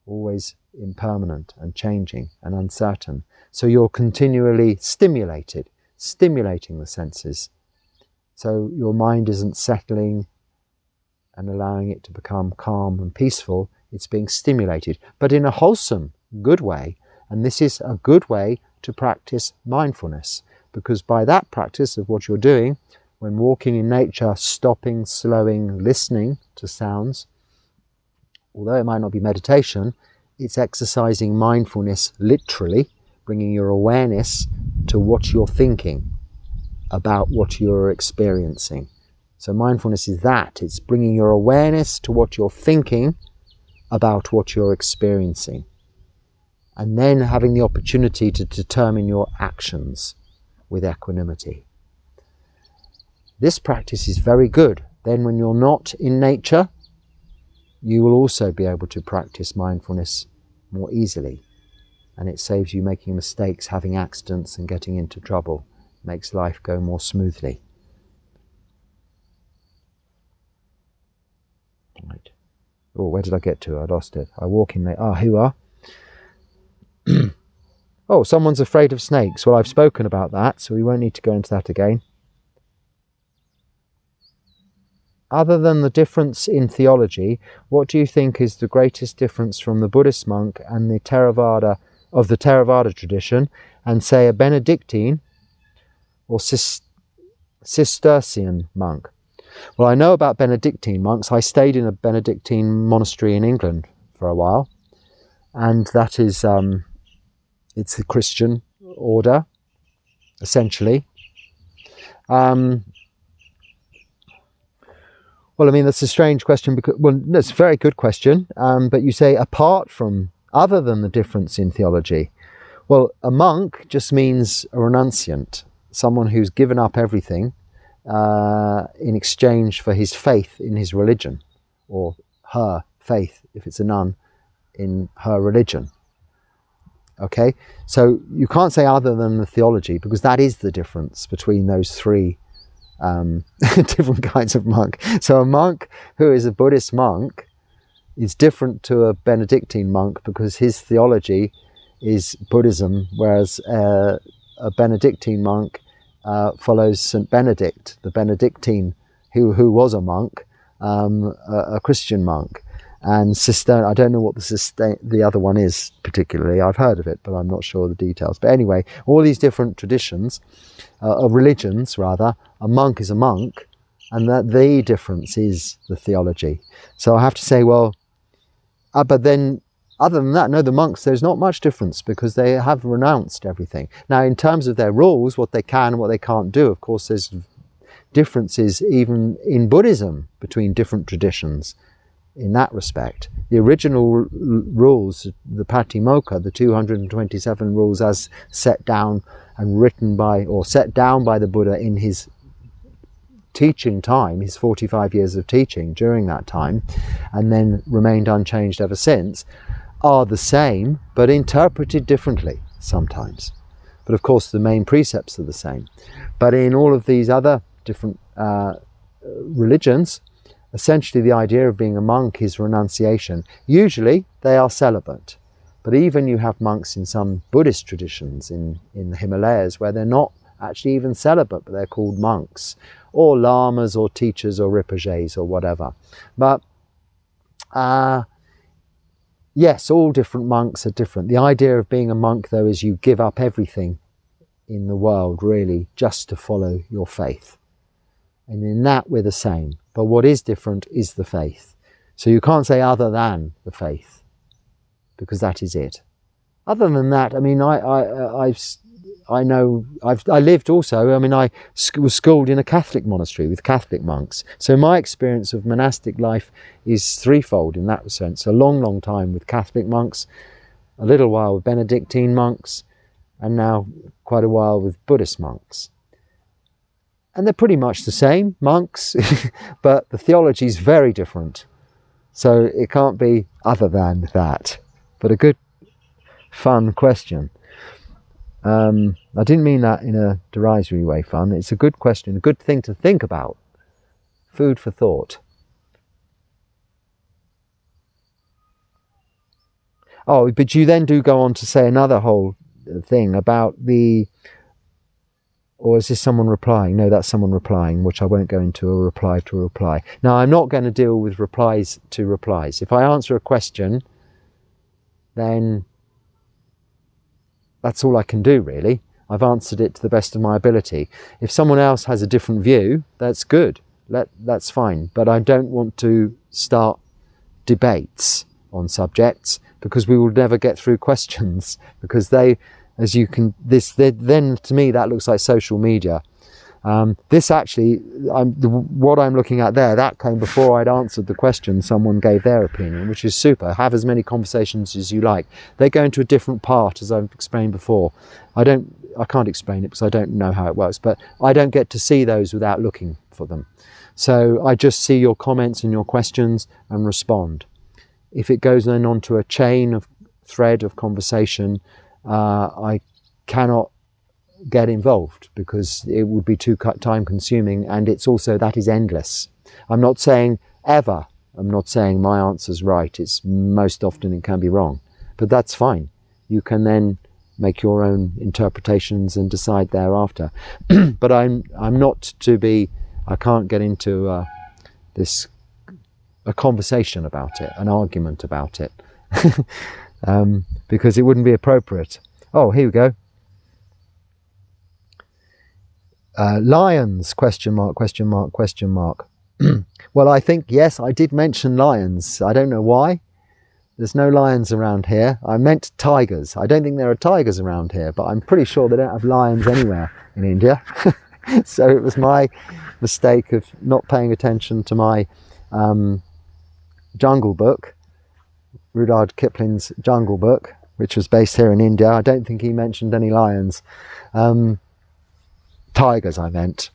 [SPEAKER 1] always impermanent and changing and uncertain. So you're continually stimulated, stimulating the senses. So your mind isn't settling and allowing it to become calm and peaceful. It's being stimulated, but in a wholesome, good way. And this is a good way to practice mindfulness, because by that practice of what you're doing, when walking in nature, stopping, slowing, listening to sounds, although it might not be meditation, it's exercising mindfulness literally, bringing your awareness to what you're thinking about what you're experiencing. So mindfulness is that. It's bringing your awareness to what you're thinking about what you're experiencing. And then having the opportunity to determine your actions with equanimity. This practice is very good. Then when you're not in nature, you will also be able to practice mindfulness more easily. And it saves you making mistakes, having accidents and getting into trouble. Makes life go more smoothly. Right. Oh, where did I get to? I lost it. I walk in there. Here we are. Oh, someone's afraid of snakes. Well, I've spoken about that, so we won't need to go into that again. Other than the difference in theology, what do you think is the greatest difference from the Buddhist monk and the Theravada tradition, and say a Benedictine or Cistercian monk? Well, I know about Benedictine monks. I stayed in a Benedictine monastery in England for a while, and that is it's a Christian order, essentially. Well, I mean, that's a strange question, because, well, that's a very good question. But you say apart from, other than the difference in theology. Well, a monk just means a renunciant, someone who's given up everything in exchange for his faith in his religion, or her faith, if it's a nun, in her religion. Okay, so you can't say other than the theology, because that is the difference between those three different kinds of monk. So a monk who is a Buddhist monk is different to a Benedictine monk, because his theology is Buddhism, whereas a Benedictine monk follows St. Benedict, the Benedictine, who was a monk, a Christian monk. And I don't know what the other one is particularly. I've heard of it, but I'm not sure of the details. But anyway, all these different traditions, religions rather, a monk is a monk, and that the difference is the theology. So I have to say, well, but then other than that, no, the monks, there's not much difference, because they have renounced everything. Now, in terms of their rules, what they can and what they can't do, of course, there's differences even in Buddhism between different traditions. In that respect, the original rules, the Patimokkha, the 227 rules as set down and written by, or set down by the Buddha in his teaching time, his 45 years of teaching during that time, and then remained unchanged ever since, are the same, but interpreted differently sometimes. But of course, the main precepts are the same. But in all of these other different religions, essentially the idea of being a monk is renunciation. Usually they are celibate. But even you have monks in some Buddhist traditions in the Himalayas where they're not actually even celibate, but they're called monks, or lamas, or teachers, or rinpoches, or whatever. But yes, all different monks are different. The idea of being a monk, though, is you give up everything in the world, really, just to follow your faith. And in that, we're the same. But what is different is the faith. So you can't say other than the faith, because that is it. Other than that, I mean, I lived also, I mean, I was schooled in a Catholic monastery with Catholic monks. So my experience of monastic life is threefold in that sense. A long, long time with Catholic monks, a little while with Benedictine monks, and now quite a while with Buddhist monks. And they're pretty much the same, monks, but the theology is very different. So it can't be other than that. But a good, fun question. I didn't mean that in a derisory way, fun. It's a good question, a good thing to think about. Food for thought. Oh, but you then do go on to say another whole thing about or is this someone replying? No, that's someone replying, which I won't go into, a reply to a reply. Now, I'm not going to deal with replies to replies. If I answer a question, then that's all I can do, really. I've answered it to the best of my ability. If someone else has a different view, that's good. That's fine. But I don't want to start debates on subjects, because we will never get through questions, because then to me that looks like social media. This actually, what I'm looking at there, that came before I'd answered the question. Someone gave their opinion, which is super. Have as many conversations as you like. They go into a different part, as I've explained before. I can't explain it because I don't know how it works, but I don't get to see those without looking for them. So I just see your comments and your questions and respond. If it goes then onto a thread of conversation, I cannot get involved because it would be too time consuming, and that is endless. I'm not saying ever, I'm not saying my answer's right. It's most often it can be wrong, but that's fine. You can then make your own interpretations and decide thereafter. But I'm not to be, I can't get into a conversation about it, an argument about it, because it wouldn't be appropriate. Oh, here we go. Lions, question mark, question mark, question mark. Well, I think, yes, I did mention lions. I don't know why. There's no lions around here. I meant tigers. I don't think there are tigers around here, but I'm pretty sure they don't have lions anywhere in India. So it was my mistake of not paying attention to my Jungle Book, Rudyard Kipling's Jungle Book, which was based here in India. I don't think he mentioned any lions. Tigers, I meant.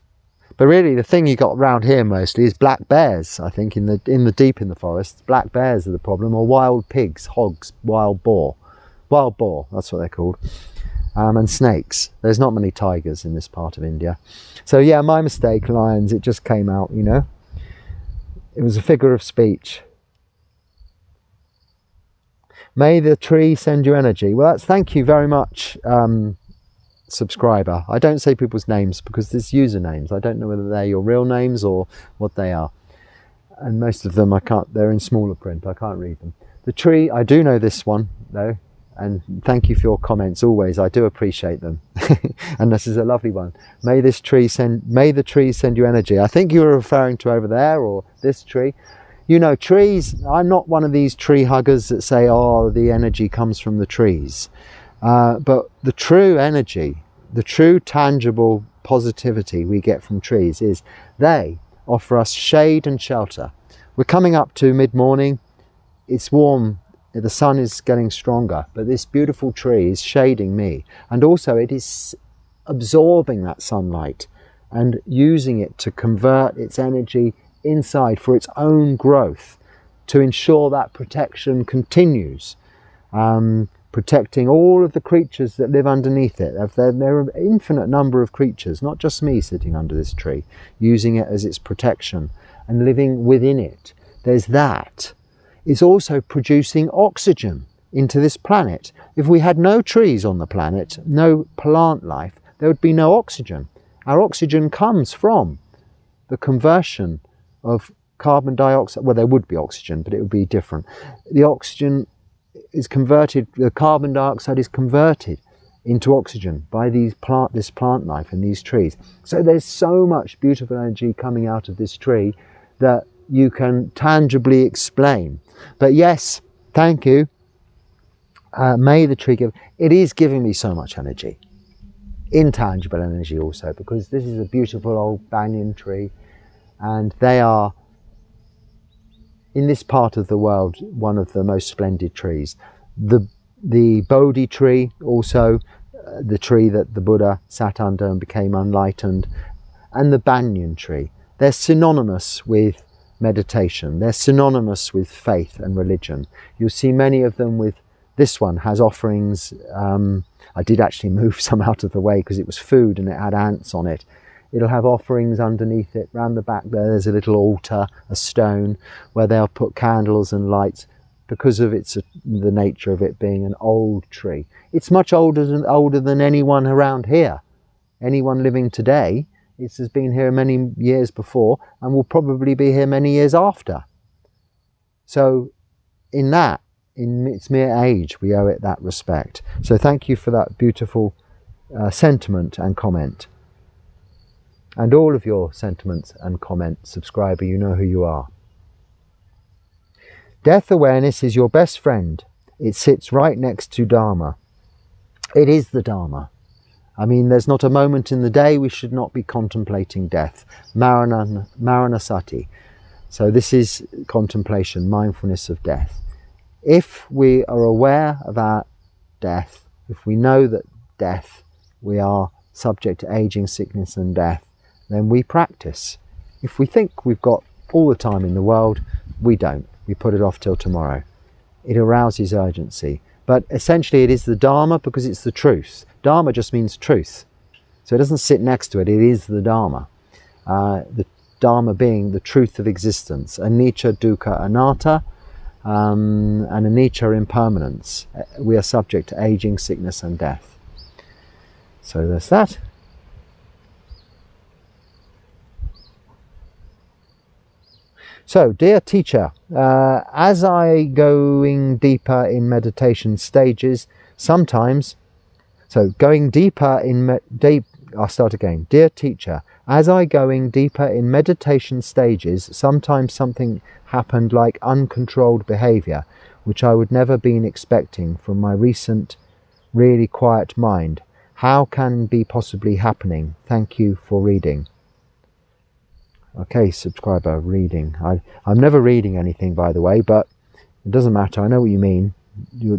[SPEAKER 1] But really, the thing you got around here mostly is black bears. I think in the deep in the forest, black bears are the problem, or wild pigs, hogs, wild boar. That's what they're called. And snakes. There's not many tigers in this part of India. So yeah, my mistake, lions. It just came out, you know. It was a figure of speech. May the tree send you energy. Well, thank you very much, subscriber. I don't say people's names because there's usernames. I don't know whether they're your real names or what they are. And most of them they're in smaller print. I can't read them. The tree, I do know this one though. And thank you for your comments always. I do appreciate them. And this is a lovely one. May the tree send you energy. I think you were referring to over there, or this tree. You know, trees, I'm not one of these tree huggers that say, oh, the energy comes from the trees. But the true energy, the true tangible positivity we get from trees is they offer us shade and shelter. We're coming up to mid-morning. It's warm. The sun is getting stronger, but this beautiful tree is shading me. And also it is absorbing that sunlight and using it to convert its energy inside for its own growth, to ensure that protection continues, protecting all of the creatures that live underneath it. There are an infinite number of creatures, not just me sitting under this tree, using it as its protection and living within it. There's that. It's also producing oxygen. into this planet. If we had no trees on the planet, no plant life, there would be no oxygen. Our oxygen comes from the conversion of carbon dioxide. Well, there would be oxygen, but it would be different. The oxygen is converted, the carbon dioxide is converted into oxygen by this plant life and these trees. So there's so much beautiful energy coming out of this tree that you can tangibly explain. But yes, thank you. May the tree give. It is giving me so much energy, intangible energy also, because this is a beautiful old banyan tree, and they are, in this part of the world, one of the most splendid trees. The Bodhi tree, also the tree that the Buddha sat under and became enlightened, and the banyan tree, they're synonymous with meditation. They're synonymous with faith and religion. You'll see many of them with, this one has offerings. I did actually move some out of the way because it was food and it had ants on it. It'll have offerings underneath it. Round the back there's a little altar, a stone, where they'll put candles and lights because of the nature of it being an old tree. It's much older than anyone around here. Anyone living today, it has been here many years before and will probably be here many years after. So in its mere age, we owe it that respect. So thank you for that beautiful sentiment and comment. And all of your sentiments and comments, subscriber, you know who you are. Death awareness is your best friend. It sits right next to Dharma. It is the Dharma. I mean, there's not a moment in the day we should not be contemplating death. Maranasati. So this is contemplation, mindfulness of death. If we are aware of our death, if we know that death, we are subject to aging, sickness and death, then we practice. If we think we've got all the time in the world, we don't. We put it off till tomorrow. It arouses urgency. But essentially it is the Dharma because it's the truth. Dharma just means truth. So it doesn't sit next to it, it is the Dharma. The Dharma being the truth of existence. Anicca, dukkha, anatta, and anicca, impermanence. We are subject to aging, sickness and death. So there's that. So, dear teacher, as I going deeper in meditation stages, sometimes, I'll start again. Dear teacher, as I going deeper in meditation stages, sometimes something happened like uncontrolled behavior, which I would never been expecting from my recent, really quiet mind. How can be possibly happening? Thank you for reading. Okay, subscriber, reading. I'm never reading anything, by the way, but it doesn't matter. I know what you mean. You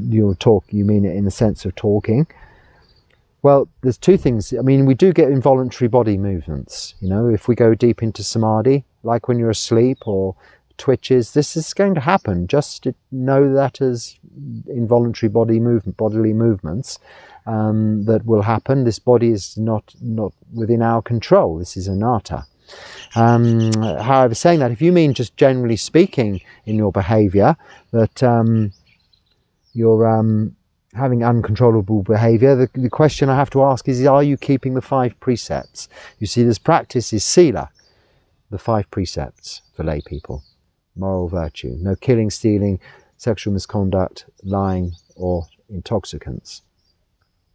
[SPEAKER 1] mean it in the sense of talking. Well, there's two things. I mean, we do get involuntary body movements. You know, if we go deep into samadhi, like when you're asleep or twitches, this is going to happen. Just know that as involuntary bodily movements that will happen. This body is not within our control. This is anatta. However, saying that, if you mean just generally speaking in your behaviour, that you're having uncontrollable behaviour, the question I have to ask is, are you keeping the 5 precepts? You see, this practice is sila, the 5 precepts for lay people, moral virtue, no killing, stealing, sexual misconduct, lying or intoxicants.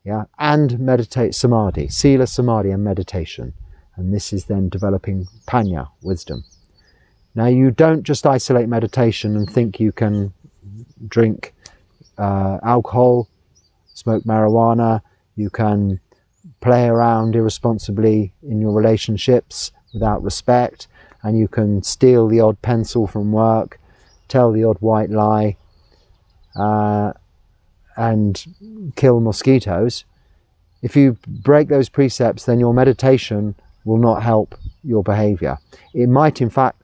[SPEAKER 1] Yeah, and meditate, samadhi, sila, samadhi and meditation. And this is then developing panya, wisdom. Now you don't just isolate meditation and think you can drink alcohol, smoke marijuana, you can play around irresponsibly in your relationships without respect, and you can steal the odd pencil from work, tell the odd white lie, and kill mosquitoes. If you break those precepts, then your meditation will not help your behaviour. It might in fact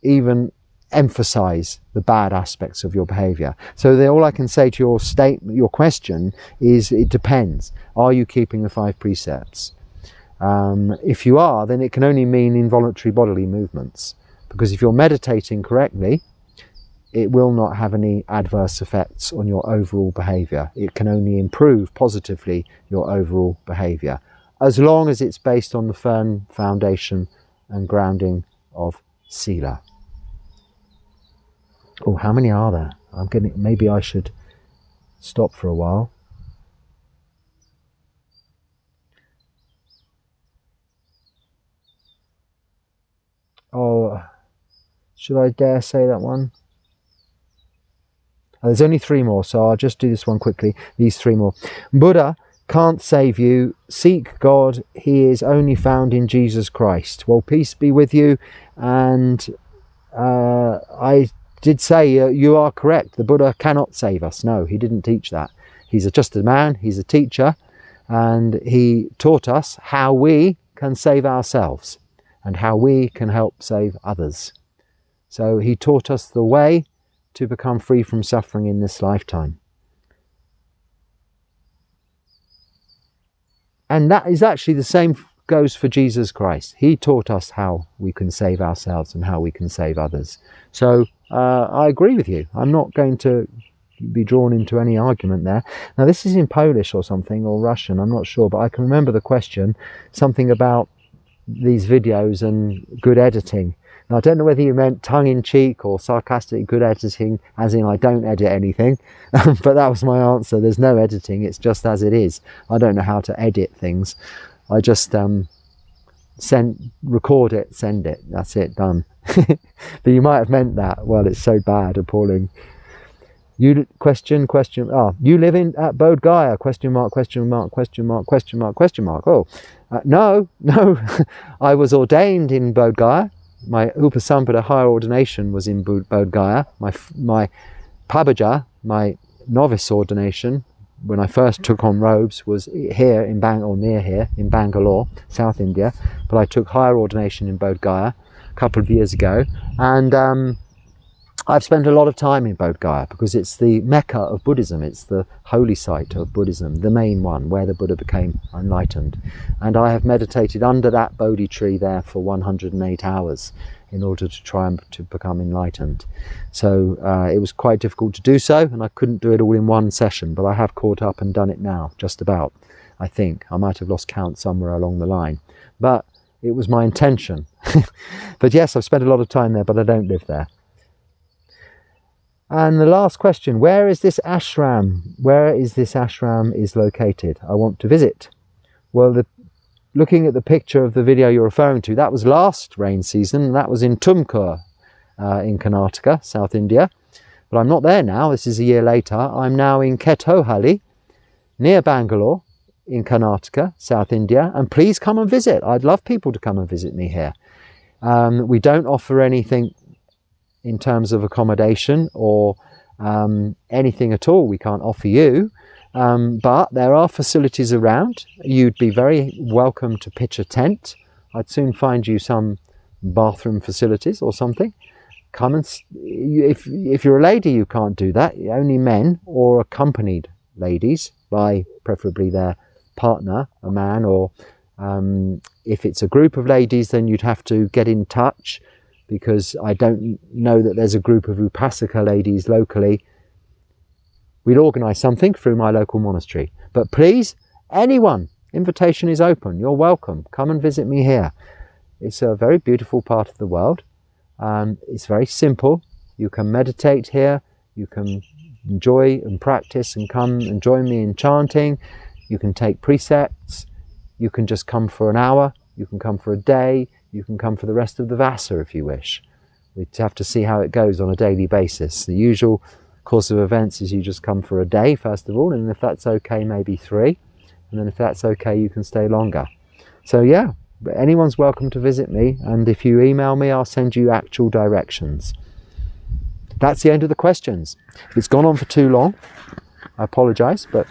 [SPEAKER 1] even emphasize the bad aspects of your behaviour. So all I can say to your question is, it depends. Are you keeping the 5 precepts? If you are, then it can only mean involuntary bodily movements. Because if you're meditating correctly, it will not have any adverse effects on your overall behaviour. It can only improve positively your overall behaviour, as long as it's based on the firm foundation and grounding of Sila. Oh, how many are there? Maybe I should stop for a while. Oh, should I dare say that one? Oh, there's only 3 more, so I'll just do this one quickly. These 3 more. Buddha can't save you. Seek God. He is only found in Jesus Christ. Well, peace be with you. And I did say you are correct. The Buddha cannot save us. No, he didn't teach that. He's just a man. He's a teacher. And he taught us how we can save ourselves and how we can help save others. So he taught us the way to become free from suffering in this lifetime. And that is actually the same goes for Jesus Christ. He taught us how we can save ourselves and how we can save others. So I agree with you. I'm not going to be drawn into any argument there. Now this is in Polish or something, or Russian, I'm not sure, but I can remember the question, something about these videos and good editing. Now, I don't know whether you meant tongue-in-cheek or sarcastic good editing, as in I don't edit anything, but that was my answer. There's no editing, it's just as it is. I don't know how to edit things. I just record it, send it, that's it, done. But you might have meant that. Well, it's so bad, appalling. You you live in at Bodh Gaya? ? Oh, no, I was ordained in Bodh Gaya. My Upasampada higher ordination was in Bodh Gaya. My Pabaja, my novice ordination, when I first took on robes, was here in near here in Bangalore, South India. But I took higher ordination in Bodh Gaya a couple of years ago, and I've spent a lot of time in Bodh Gaya because it's the Mecca of Buddhism. It's the holy site of Buddhism, the main one where the Buddha became enlightened. And I have meditated under that Bodhi tree there for 108 hours in order to try and to become enlightened. So it was quite difficult to do so, and I couldn't do it all in one session, but I have caught up and done it now, just about, I think. I might have lost count somewhere along the line. But it was my intention. But yes, I've spent a lot of time there, but I don't live there. And the last question, where is this ashram? Where is this ashram is located? I want to visit. Well, looking at the picture of the video you're referring to, that was last rain season. That was in Tumkur in Karnataka, South India. But I'm not there now. This is a year later. I'm now in Ketohalli, near Bangalore, in Karnataka, South India. And please come and visit. I'd love people to come and visit me here. We don't offer anything in terms of accommodation or anything at all we can't offer you, but there are facilities around. You'd be very welcome to pitch a tent. I'd soon find you some bathroom facilities or something. Come and if you're a lady, you can't do that. Only men or accompanied ladies by preferably their partner, a man, or if it's a group of ladies, then you'd have to get in touch, because I don't know that there's a group of Upasaka ladies locally. We'd organise something through my local monastery. But please, anyone, invitation is open. You're welcome. Come and visit me here. It's a very beautiful part of the world. It's very simple. You can meditate here. You can enjoy and practice and come and join me in chanting. You can take precepts. You can just come for an hour. You can come for a day. You can come for the rest of the Vassa if you wish. We have to see how it goes on a daily basis. The usual course of events is you just come for a day, first of all, and if that's okay, maybe 3. And then if that's okay, you can stay longer. So yeah, anyone's welcome to visit me. And if you email me, I'll send you actual directions. That's the end of the questions. If it's gone on for too long, I apologise, but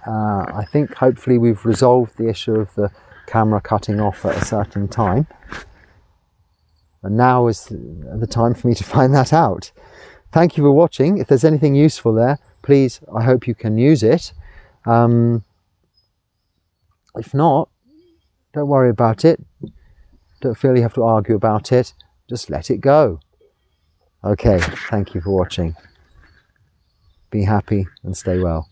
[SPEAKER 1] I think hopefully we've resolved the issue of the camera cutting off at a certain time, and now is the time for me to find that out. Thank you for watching. If there's anything useful there, please, I hope you can use it. If not, don't worry about it. Don't feel you have to argue about it. Just let it go. Okay, thank you for watching. Be happy and stay well.